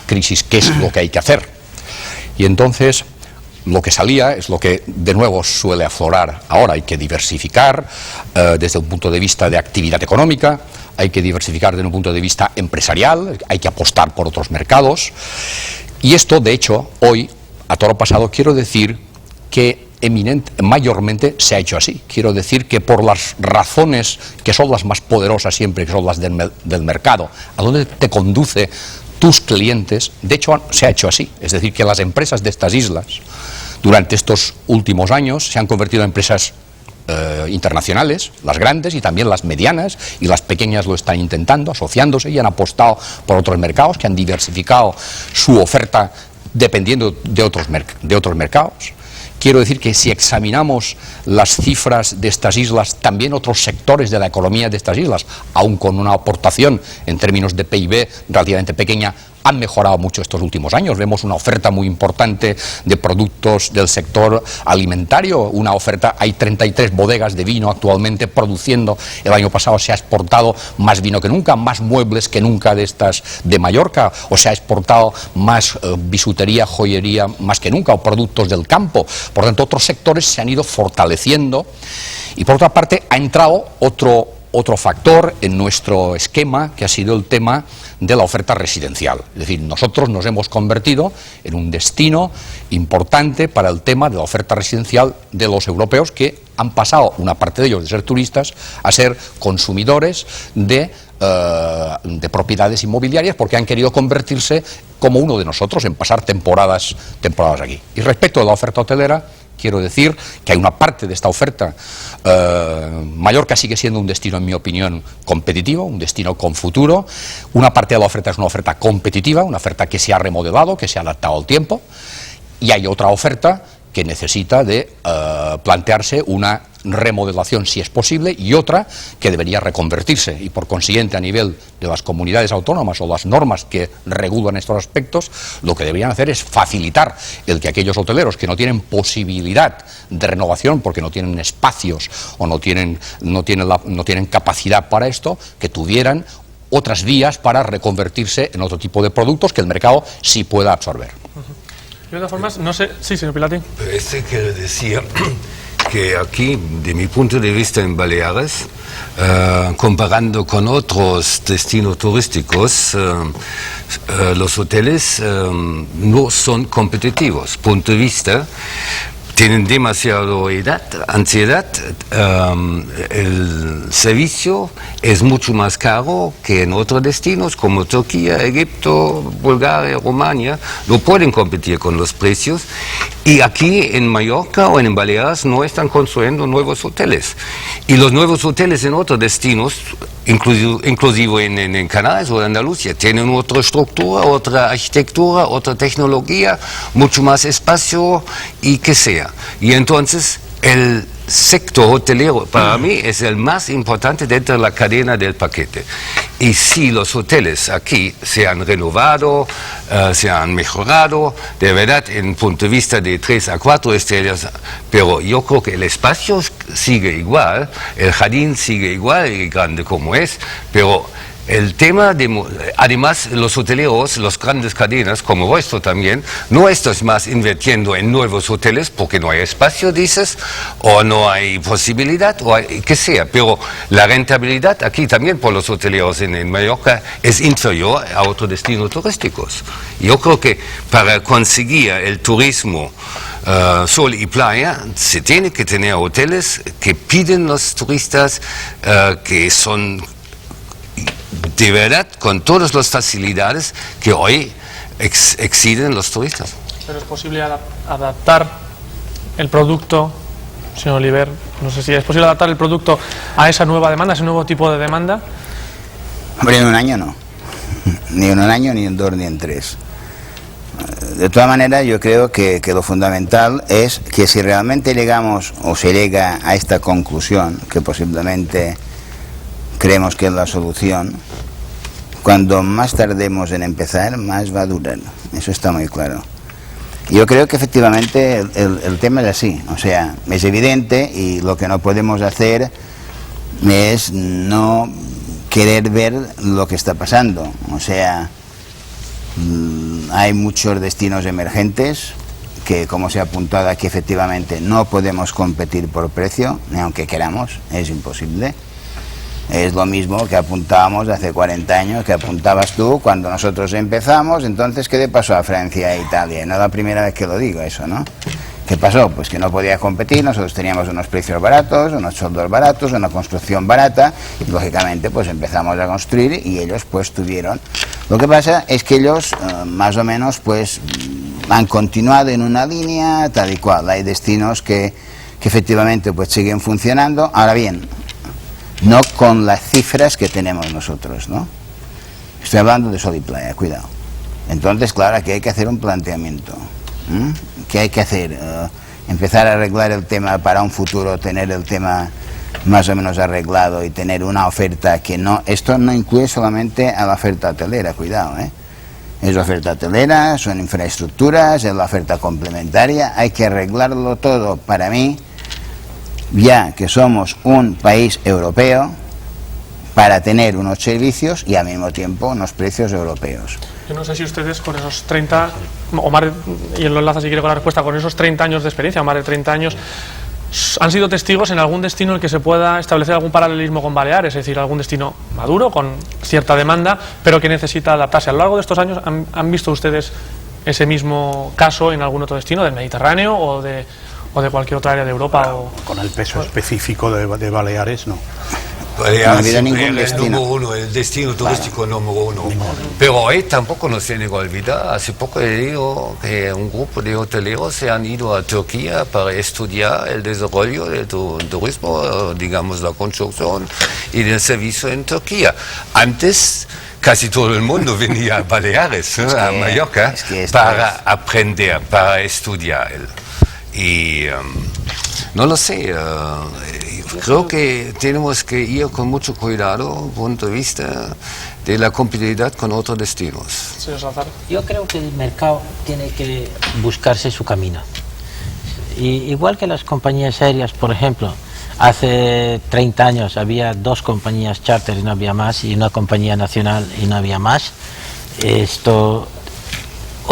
crisis, ¿qué es lo que hay que hacer? Y entonces lo que salía es lo que de nuevo suele aflorar ahora: hay que diversificar desde un punto de vista de actividad económica, hay que diversificar desde un punto de vista empresarial, hay que apostar por otros mercados. Y esto, de hecho, hoy, a toro pasado, quiero decir que mayormente se ha hecho así. Quiero decir que por las razones que son las más poderosas siempre, que son las del mercado, a donde te conduce tus clientes, de hecho se ha hecho así. Es decir, que las empresas de estas islas durante estos últimos años se han convertido en empresas internacionales, las grandes y también las medianas, y las pequeñas lo están intentando, asociándose, y han apostado por otros mercados, que han diversificado su oferta dependiendo de otros mercados. Quiero decir que si examinamos las cifras de estas islas, también otros sectores de la economía de estas islas, aun con una aportación en términos de PIB relativamente pequeña, han mejorado mucho estos últimos años. Vemos una oferta muy importante de productos del sector alimentario, una oferta, hay 33 bodegas de vino actualmente produciendo. El año pasado se ha exportado más vino que nunca, más muebles que nunca de estas de Mallorca, o se ha exportado más bisutería, joyería más que nunca, o productos del campo. Por tanto, otros sectores se han ido fortaleciendo, y por otra parte ha entrado otro otro factor en nuestro esquema, que ha sido el tema de la oferta residencial. Es decir, nosotros nos hemos convertido en un destino importante para el tema de la oferta residencial de los europeos, que han pasado, una parte de ellos, de ser turistas a ser consumidores de propiedades inmobiliarias, porque han querido convertirse como uno de nosotros en pasar temporadas aquí. Y respecto a la oferta hotelera, quiero decir que hay una parte de esta oferta. Mallorca sigue siendo un destino, en mi opinión, competitivo, un destino con futuro. Una parte de la oferta es una oferta competitiva, una oferta que se ha remodelado, que se ha adaptado al tiempo, y hay otra oferta que necesita de plantearse una remodelación, si es posible, y otra que debería reconvertirse, y por consiguiente, a nivel de las comunidades autónomas o las normas que regulan estos aspectos, lo que deberían hacer es facilitar el que aquellos hoteleros que no tienen posibilidad de renovación porque no tienen espacios o no tienen capacidad para esto, que tuvieran otras vías para reconvertirse en otro tipo de productos que el mercado sí pueda absorber. De todas formas, no sé... Sí, señor Pilati. Quiero decir que aquí, de mi punto de vista en Baleares, comparando con otros destinos turísticos, los hoteles no son competitivos. Punto de vista, tienen demasiada ansiedad, el servicio es mucho más caro que en otros destinos como Turquía, Egipto, Bulgaria, Rumania, no pueden competir con los precios, y aquí en Mallorca o en Baleares no están construyendo nuevos hoteles, y los nuevos hoteles en otros destinos, inclusive en Canarias o en Andalucía, tienen otra estructura, otra arquitectura, otra tecnología, mucho más espacio y que sea. Y entonces el sector hotelero para mí es el más importante dentro de la cadena del paquete. Y si los hoteles aquí se han renovado, se han mejorado, de verdad, en punto de vista de 3 a 4 estrellas, pero yo creo que el espacio sigue igual, el jardín sigue igual y grande como es, pero el tema además los hoteleros, las grandes cadenas como vuestro también, no estás más invirtiendo en nuevos hoteles porque no hay espacio, dices, o no hay posibilidad, o que sea, pero la rentabilidad aquí también por los hoteleros en Mallorca es inferior a otros destinos turísticos. Yo creo que para conseguir el turismo sol y playa, se tiene que tener hoteles que piden los turistas, que son de verdad con todas las facilidades que hoy exiden los turistas. ¿Pero es posible adaptar el producto, señor Oliver? No sé si es posible adaptar el producto a esa nueva demanda, a ese nuevo tipo de demanda. Hombre, en un año no. Ni en un año, ni en 2, ni en 3. De todas maneras, yo creo que lo fundamental es que si realmente llegamos o se llega a esta conclusión, que posiblemente creemos que es la solución, cuando más tardemos en empezar, más va a durar. Eso está muy claro. Yo creo que efectivamente el tema es así. O sea, es evidente, y lo que no podemos hacer es no querer ver lo que está pasando. O sea, hay muchos destinos emergentes que, como se ha apuntado aquí, efectivamente no podemos competir por precio, ni aunque queramos, es imposible. Es lo mismo que apuntábamos hace 40 años, que apuntabas tú cuando nosotros empezamos. Entonces, ¿qué le pasó a Francia e Italia? No es la primera vez que lo digo eso, ¿no? ¿Qué pasó? Pues que no podía competir, nosotros teníamos unos precios baratos, unos sueldos baratos, una construcción barata, y lógicamente pues empezamos a construir y ellos pues tuvieron. Lo que pasa es que ellos más o menos pues han continuado en una línea tal y cual. Hay destinos que efectivamente pues siguen funcionando. Ahora bien, no con las cifras que tenemos nosotros, ¿no? Estoy hablando de sol y playa, cuidado. Entonces, claro, aquí hay que hacer un planteamiento. ¿Qué hay que hacer? Empezar a arreglar el tema para un futuro, tener el tema más o menos arreglado y tener una oferta que no... Esto no incluye solamente a la oferta hotelera, cuidado, ¿eh? Es la oferta hotelera, son infraestructuras, es la oferta complementaria, hay que arreglarlo todo para mí, ya que somos un país europeo, para tener unos servicios y al mismo tiempo unos precios europeos. Yo no sé si ustedes con esos 30, o más, y él lo enlaza si quiere con la respuesta, con esos 30 años de experiencia, o más de 30 años, han sido testigos en algún destino en el que se pueda establecer algún paralelismo con Baleares, es decir, algún destino maduro, con cierta demanda, pero que necesita adaptarse. A lo largo de estos años, ¿han visto ustedes ese mismo caso en algún otro destino del Mediterráneo o de cualquier otra área de Europa? Con el peso específico de Baleares, no. No ha habido ningún destino. El destino turístico número uno. Pero hoy tampoco nos tiene que olvidar. Hace poco he leído que un grupo de hoteleros se han ido a Turquía para estudiar el desarrollo del turismo, digamos la construcción y del servicio en Turquía. Antes casi todo el mundo venía a Baleares, a Mallorca, para aprender, para estudiar. Y no lo sé, creo que tenemos que ir con mucho cuidado, punto de vista de la competitividad con otros destinos. Yo creo que el mercado tiene que buscarse su camino. Igual que las compañías aéreas, por ejemplo, hace 30 años había 2 compañías charter y no había más, y una compañía nacional y no había más.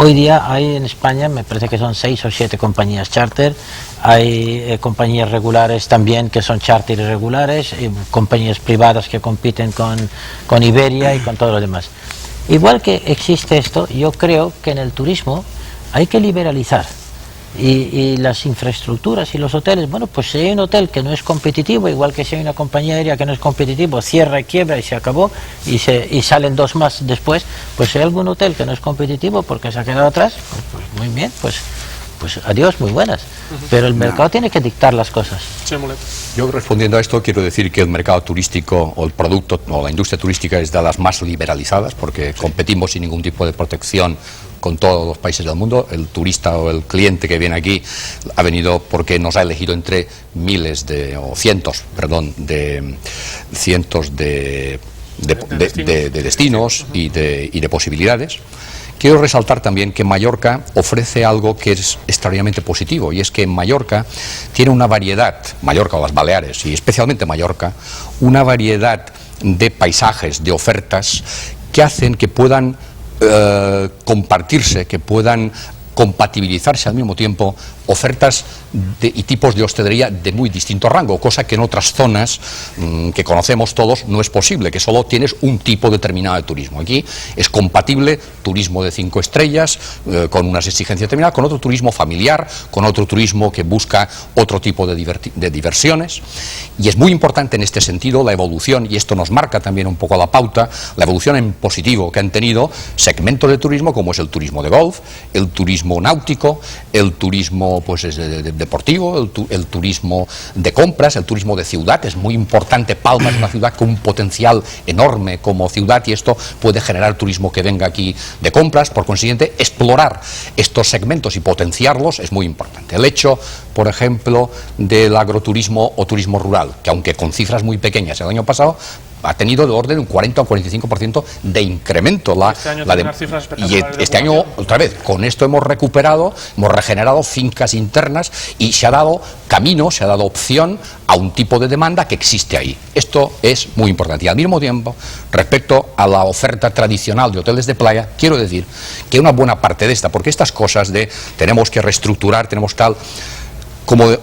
Hoy día hay en España, me parece que son 6 o 7 compañías charter, hay compañías regulares también que son charter irregulares, y compañías privadas que compiten con Iberia y con todo lo demás. Igual que existe esto, yo creo que en el turismo hay que liberalizar. Y las infraestructuras y los hoteles, bueno, pues si hay un hotel que no es competitivo, igual que si hay una compañía aérea que no es competitivo, cierra y quiebra y se acabó, y salen 2 más después, pues si hay algún hotel que no es competitivo porque se ha quedado atrás, pues muy bien, pues adiós, muy buenas. Pero el mercado tiene que dictar las cosas. Yo, respondiendo a esto, quiero decir que el mercado turístico o el producto o la industria turística es de las más liberalizadas, porque competimos sin ningún tipo de protección con todos los países del mundo. El turista o el cliente que viene aquí ha venido porque nos ha elegido entre cientos de destinos y de posibilidades. Quiero resaltar también que Mallorca ofrece algo que es extraordinariamente positivo, y es que Mallorca tiene una variedad, Mallorca o las Baleares, y especialmente Mallorca, una variedad de paisajes, de ofertas que hacen que puedan compartirse, que puedan compatibilizarse al mismo tiempo ofertas y tipos de hostelería de muy distinto rango, cosa que en otras zonas que conocemos todos no es posible, que solo tienes un tipo determinado de turismo. Aquí es compatible turismo de 5 estrellas, con unas exigencias determinadas, con otro turismo familiar, con otro turismo que busca otro tipo de diversiones. Y es muy importante en este sentido la evolución, y esto nos marca también un poco la pauta, la evolución en positivo que han tenido segmentos de turismo como es el turismo de golf, el turismo náutico, el turismo deportivo, el turismo de compras, el turismo de ciudad. Es muy importante. Palma es una ciudad con un potencial enorme como ciudad, y esto puede generar turismo que venga aquí de compras. Por consiguiente, explorar estos segmentos y potenciarlos es muy importante. El hecho, por ejemplo, del agroturismo o turismo rural, que aunque con cifras muy pequeñas el año pasado, ha tenido de orden un 40 o 45% de incremento. Y este año, otra vez, con esto hemos recuperado, hemos regenerado fincas internas, y se ha dado camino, se ha dado opción a un tipo de demanda que existe ahí. Esto es muy importante. Y al mismo tiempo, respecto a la oferta tradicional de hoteles de playa, quiero decir que una buena parte de esta, porque estas cosas de tenemos que reestructurar, tenemos tal, como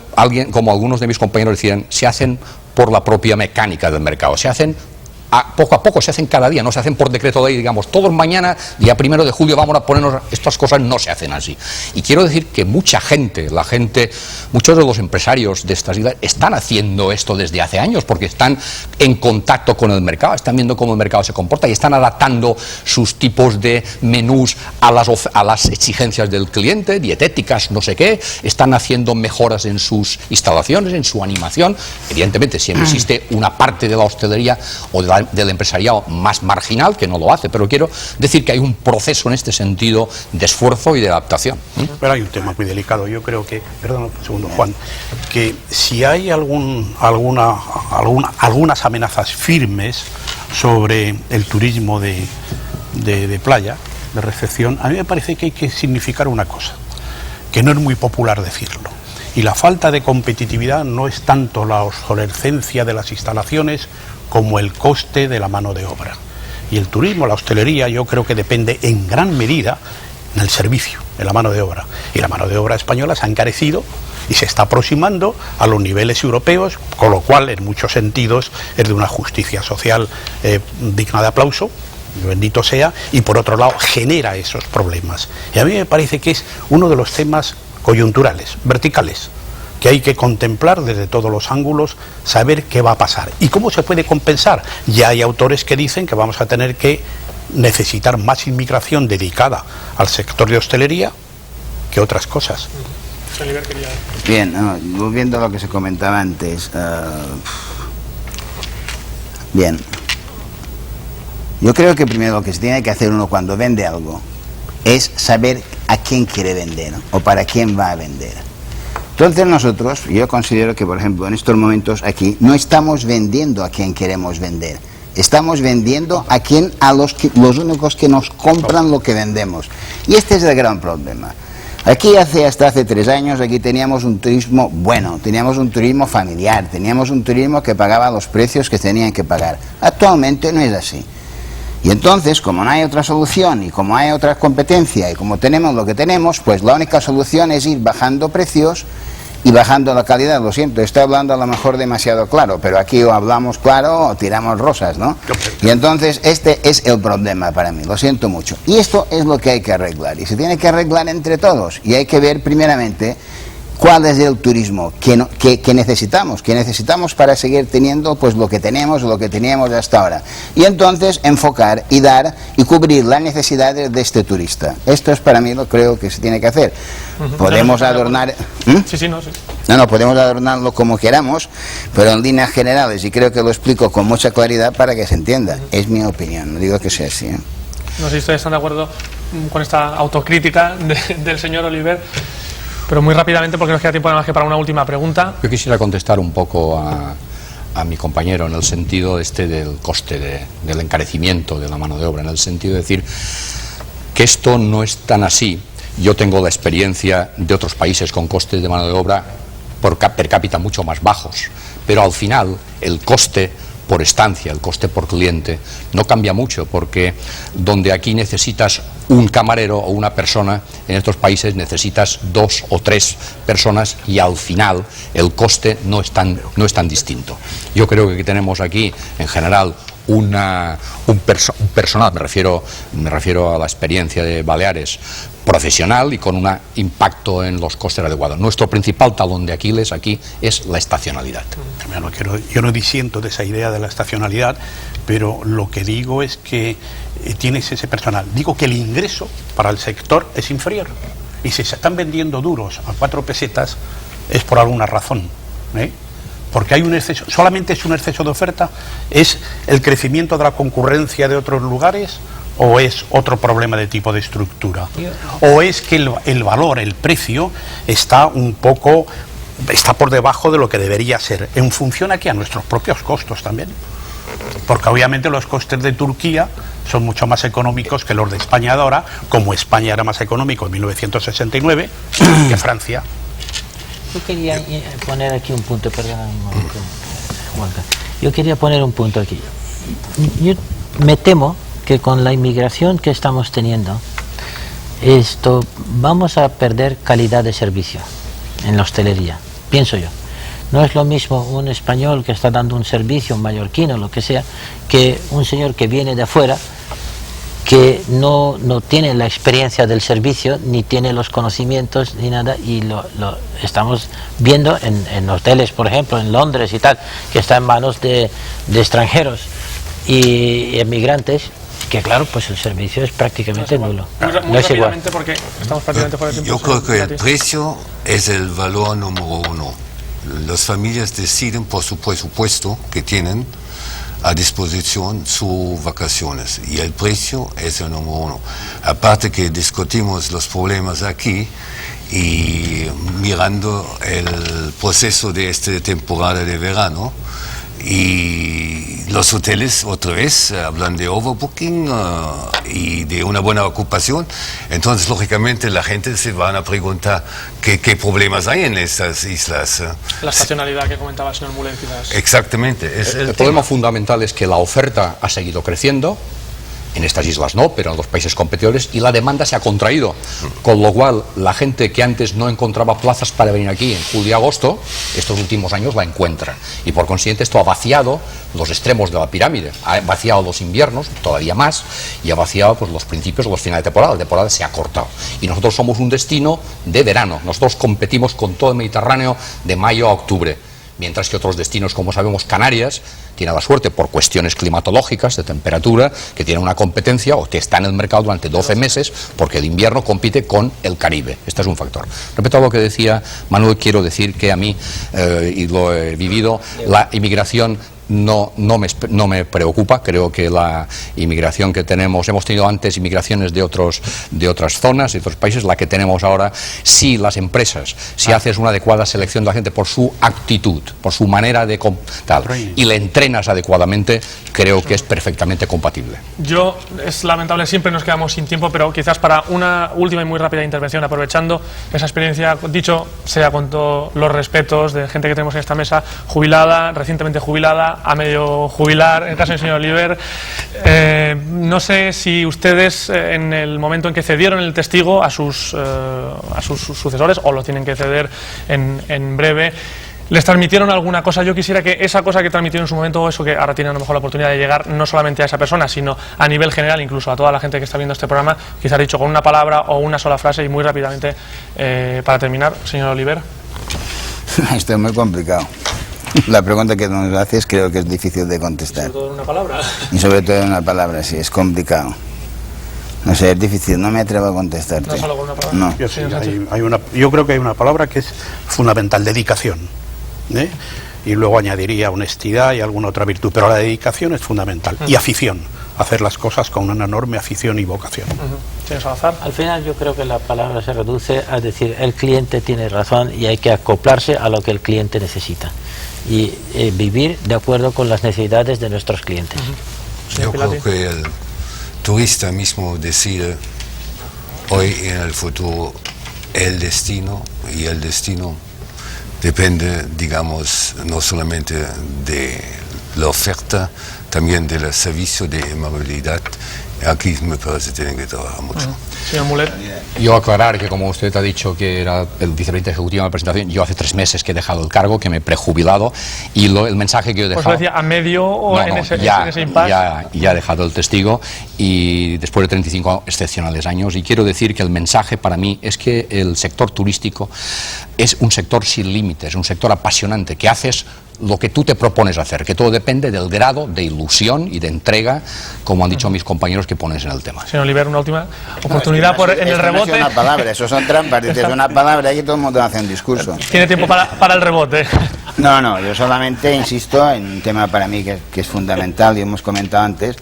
algunos de mis compañeros decían, se hacen por la propia mecánica del mercado, se hacen poco a poco, se hacen cada día, no se hacen por decreto de ley, digamos, todos mañana, día 1 de julio, vamos a ponernos, estas cosas no se hacen así. Y quiero decir que mucha gente, muchos de los empresarios de estas islas están haciendo esto desde hace años, porque están en contacto con el mercado, están viendo cómo el mercado se comporta y están adaptando sus tipos de menús a las exigencias del cliente, dietéticas, no sé qué, están haciendo mejoras en sus instalaciones, en su animación. Evidentemente, siempre existe una parte de la hostelería o del empresariado más marginal que no lo hace, pero quiero decir que hay un proceso en este sentido de esfuerzo y de adaptación. Pero hay un tema muy delicado. Yo creo que, perdón un segundo, Juan, que si hay algunas amenazas firmes sobre el turismo de playa, de recepción, a mí me parece que hay que significar una cosa, que no es muy popular decirlo. Y la falta de competitividad no es tanto la obsolescencia de las instalaciones como el coste de la mano de obra. Y el turismo, la hostelería, yo creo que depende en gran medida del servicio, de la mano de obra. Y la mano de obra española se ha encarecido y se está aproximando a los niveles europeos, con lo cual en muchos sentidos es de una justicia social digna de aplauso, bendito sea, y por otro lado genera esos problemas. Y a mí me parece que es uno de los temas coyunturales, verticales, que hay que contemplar desde todos los ángulos, saber qué va a pasar y cómo se puede compensar. Ya hay autores que dicen que vamos a tener que necesitar más inmigración dedicada al sector de hostelería que otras cosas. Bien, volviendo a lo que se comentaba antes, bien, yo creo que primero lo que se tiene que hacer uno cuando vende algo es saber a quién quiere vender o para quién va a vender. Entonces nosotros, yo considero que por ejemplo en estos momentos aquí no estamos vendiendo a quien queremos vender, estamos vendiendo a los únicos que nos compran lo que vendemos, y este es el gran problema. Aquí hasta hace 3 años aquí teníamos un turismo bueno, teníamos un turismo familiar, teníamos un turismo que pagaba los precios que tenían que pagar. Actualmente no es así. Y entonces, como no hay otra solución y como hay otra competencia y como tenemos lo que tenemos, pues la única solución es ir bajando precios y bajando la calidad. Lo siento, estoy hablando a lo mejor demasiado claro, pero aquí o hablamos claro o tiramos rosas, ¿no? Y entonces este es el problema para mí, lo siento mucho. Y esto es lo que hay que arreglar, y se tiene que arreglar entre todos, y hay que ver primeramente cuál es el turismo que necesitamos para seguir teniendo pues lo que tenemos o lo que teníamos hasta ahora, y entonces enfocar y dar y cubrir las necesidades de este turista. Esto es para mí lo creo que se tiene que hacer. Podemos adornar no, podemos adornarlo como queramos, pero en líneas generales, y creo que lo explico con mucha claridad para que se entienda, es mi opinión, no digo que sea así, ¿eh? No sé si ustedes están de acuerdo con esta autocrítica del señor Oliver. Pero muy rápidamente, porque nos queda tiempo nada más que para una última pregunta. Yo quisiera contestar un poco a mi compañero en el sentido del coste, del encarecimiento de la mano de obra, en el sentido de decir que esto no es tan así. Yo tengo la experiencia de otros países con costes de mano de obra per cápita mucho más bajos, pero al final el coste por estancia, el coste por cliente, no cambia mucho, porque donde aquí necesitas un camarero o una persona, en estos países necesitas 2 o 3 personas, y al final el coste no es tan distinto. Yo creo que tenemos aquí en general un personal, me refiero a la experiencia de Baleares, profesional y con un impacto en los costes adecuados. Nuestro principal talón de Aquiles aquí es la estacionalidad. Yo no disiento de esa idea de la estacionalidad, pero lo que digo es que tienes ese personal. Digo que el ingreso para el sector es inferior, y si se están vendiendo duros a 4 pesetas es por alguna razón, ¿eh? Porque hay un exceso, solamente es un exceso de oferta, es el crecimiento de la concurrencia de otros lugares, o es otro problema de tipo de estructura, o es que el valor, el precio está por debajo de lo que debería ser, en función aquí a nuestros propios costos también, porque obviamente los costes de Turquía son mucho más económicos que los de España de ahora, como España era más económico en 1969 que Francia. Yo quería poner aquí un punto, perdón, Juanca. Yo quería poner un punto aquí. Yo me temo que con la inmigración que estamos teniendo, vamos a perder calidad de servicio en la hostelería, pienso yo. No es lo mismo un español que está dando un servicio, un mallorquino, lo que sea, que un señor que viene de afuera, que no tiene la experiencia del servicio, ni tiene los conocimientos, ni nada, y lo estamos viendo en hoteles, por ejemplo, en Londres y tal, que está en manos de extranjeros y emigrantes, que claro, pues el servicio es prácticamente nulo. No es igual. Porque estamos prácticamente fuera de tiempo. Yo creo que el precio es el valor número 1. Las familias deciden por su presupuesto que tienen a disposición sus vacaciones, y el precio es el número 1. Aparte que discutimos los problemas aquí y mirando el proceso de esta temporada de verano, y los hoteles otra vez hablan de overbooking y de una buena ocupación. Entonces lógicamente la gente se van a preguntar qué problemas hay en estas islas. La estacionalidad que comentaba el señor Müller, quizás. Exactamente. El problema fundamental es que la oferta ha seguido creciendo En estas islas no, pero en los países competidores, y la demanda se ha contraído, con lo cual la gente que antes no encontraba plazas para venir aquí en julio y agosto, estos últimos años la encuentra, y por consiguiente esto ha vaciado los extremos de la pirámide, ha vaciado los inviernos, todavía más, y ha vaciado pues, los principios o los finales de temporada. La temporada se ha cortado, y nosotros somos un destino de verano, nosotros competimos con todo el Mediterráneo de mayo a octubre, mientras que otros destinos, como sabemos, Canarias, tiene la suerte, por cuestiones climatológicas, de temperatura, que tiene una competencia o que está en el mercado durante 12 meses, porque el invierno compite con el Caribe. Este es un factor. Respecto a lo que decía Manuel, quiero decir que a mí, y lo he vivido, la inmigración no me preocupa. Creo que la inmigración que tenemos, hemos tenido antes inmigraciones de otras zonas, de otros países, la que tenemos ahora, si las empresas, si haces una adecuada selección de la gente por su actitud, por su manera de tal, y le entrenas adecuadamente, creo que es perfectamente compatible. Es lamentable, siempre nos quedamos sin tiempo, pero quizás para una última y muy rápida intervención, aprovechando esa experiencia, dicho sea con todos los respetos de gente que tenemos en esta mesa, jubilada, recientemente jubilada, a medio jubilar, en el caso del señor Oliver, no sé si ustedes en el momento en que cedieron el testigo a sus sucesores, o lo tienen que ceder en breve, les transmitieron alguna cosa. Yo quisiera que esa cosa que transmitieron en su momento, o eso que ahora tienen a lo mejor la oportunidad de llegar no solamente a esa persona, sino a nivel general, incluso a toda la gente que está viendo este programa, quizás dicho con una palabra o una sola frase, y muy rápidamente para terminar, señor Oliver. Esto es muy complicado. La pregunta que nos haces creo que es difícil de contestar. Sobre todo en una palabra. Y sobre todo en una palabra, sí, es complicado. No sé, es difícil, no me atrevo a contestarte. No solo con una palabra. No. Yo creo que hay una palabra que es fundamental: dedicación. Y luego añadiría honestidad y alguna otra virtud, pero la dedicación es fundamental. Y afición, hacer las cosas con una enorme afición y vocación. Al final yo creo que la palabra se reduce a decir el cliente tiene razón y hay que acoplarse a lo que el cliente necesita y vivir de acuerdo con las necesidades de nuestros clientes. Yo creo que el turista mismo decide hoy y en el futuro el destino, y el destino depende, digamos, no solamente de la oferta, también del servicio de amabilidad. Aquí me parece que tienen que trabajar mucho. Señor Muller. Yo aclarar que, como usted ha dicho que era el vicepresidente ejecutivo de la presentación, yo hace 3 meses que he dejado el cargo, que me he prejubilado, y el mensaje que yo he dejado... Pues decía, a medio o en ese impasse. Ya he dejado el testigo, y después de 35 excepcionales años, y quiero decir que el mensaje para mí es que el sector turístico es un sector sin límites, un sector apasionante, que haces lo que tú te propones hacer, que todo depende del grado de ilusión y de entrega, como han dicho mis compañeros, que pones en el tema. Señor Oliver, una última oportunidad en el rebote. No es una palabra, eso son trampas, dices una palabra y todo el mundo hace un discurso. Tiene tiempo para el rebote. No, yo solamente insisto en un tema para mí que es fundamental, y hemos comentado antes.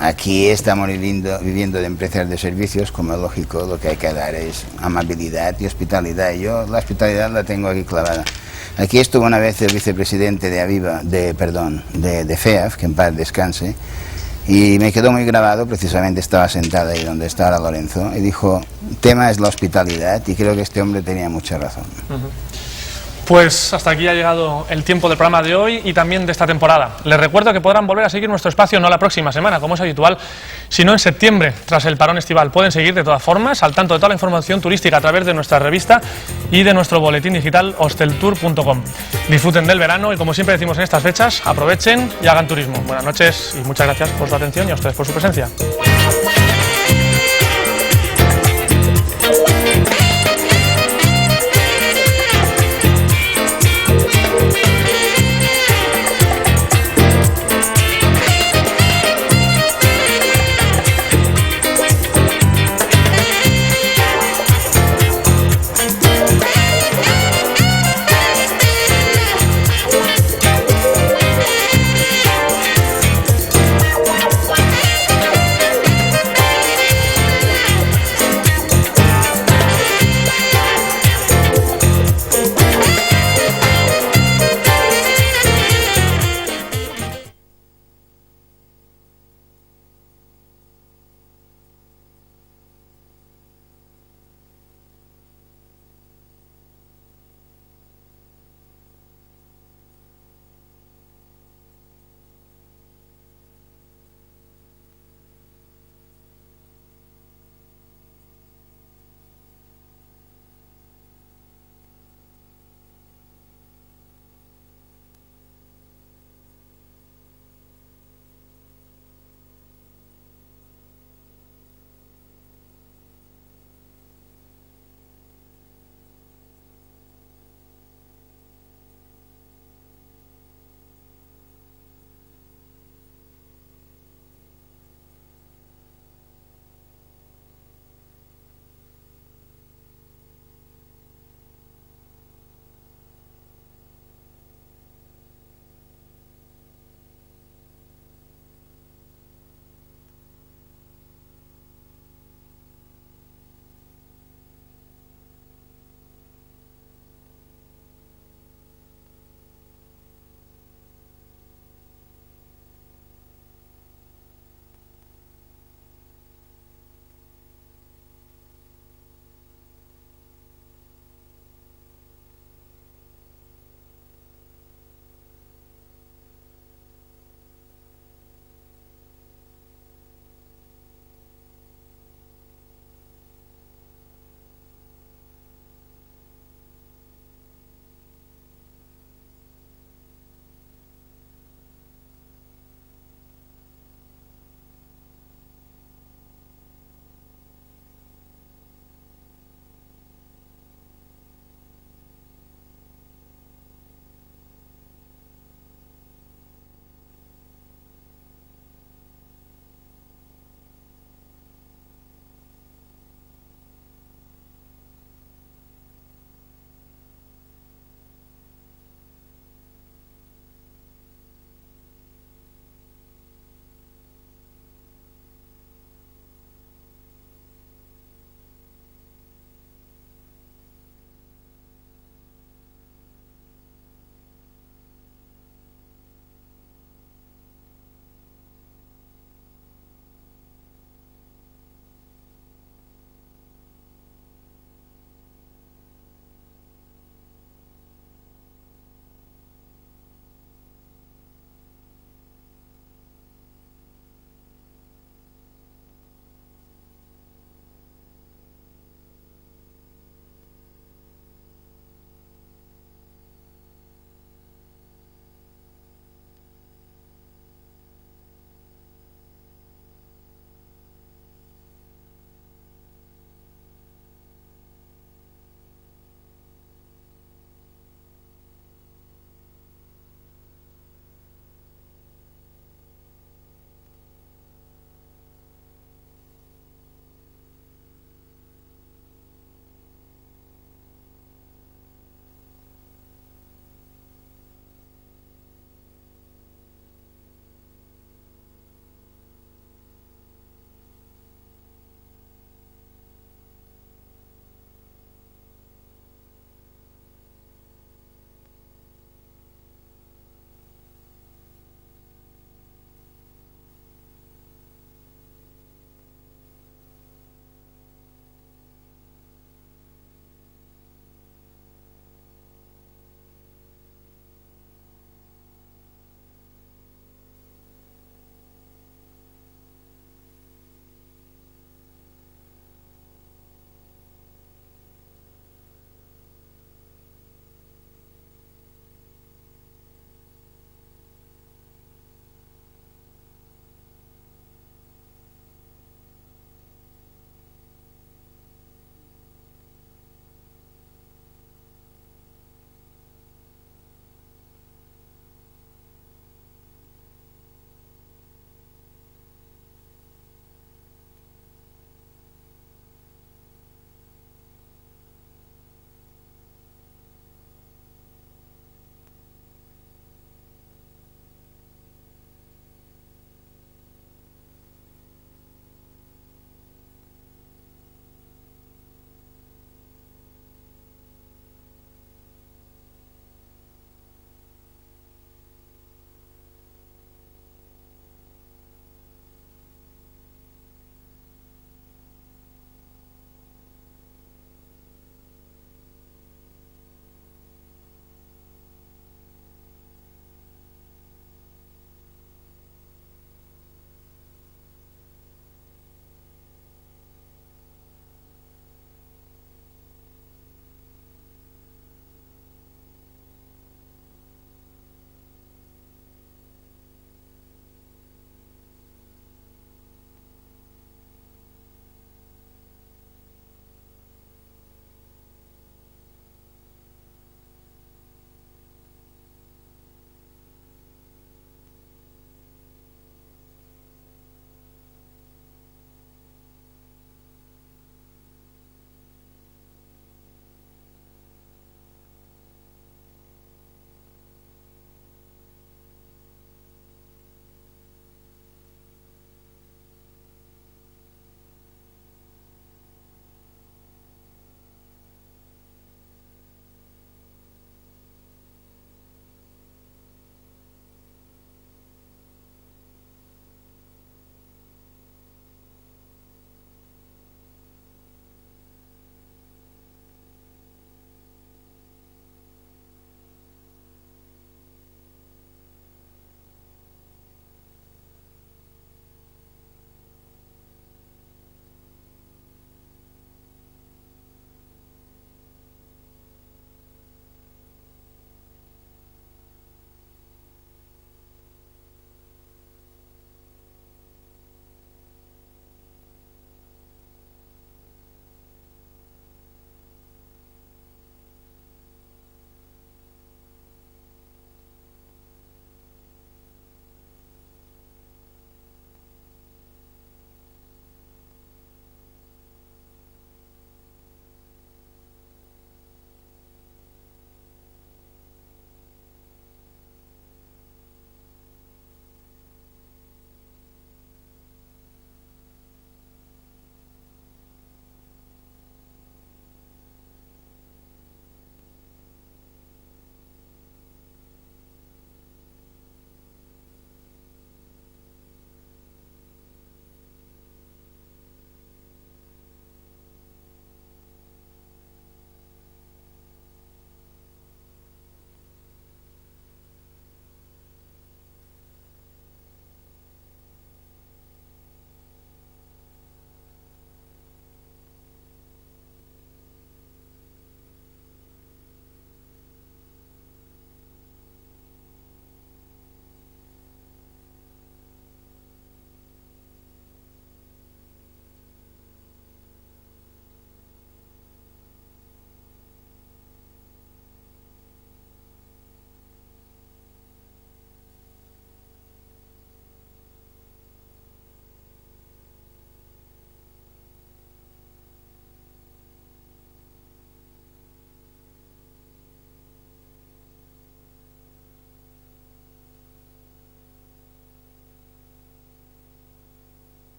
Aquí estamos viviendo de empresas de servicios, como es lógico, lo que hay que dar es amabilidad y hospitalidad. Yo la hospitalidad la tengo aquí clavada. Aquí estuvo una vez el vicepresidente de FEAF, que en paz descanse, y me quedó muy grabado. Precisamente estaba sentada ahí donde está ahora Lorenzo, y dijo, el tema es la hospitalidad, y creo que este hombre tenía mucha razón. Pues hasta aquí ha llegado el tiempo del programa de hoy y también de esta temporada. Les recuerdo que podrán volver a seguir nuestro espacio no la próxima semana, como es habitual, sino en septiembre, tras el parón estival. Pueden seguir de todas formas al tanto de toda la información turística a través de nuestra revista y de nuestro boletín digital hosteltour.com. Disfruten del verano y, como siempre decimos en estas fechas, aprovechen y hagan turismo. Buenas noches y muchas gracias por su atención y a ustedes por su presencia.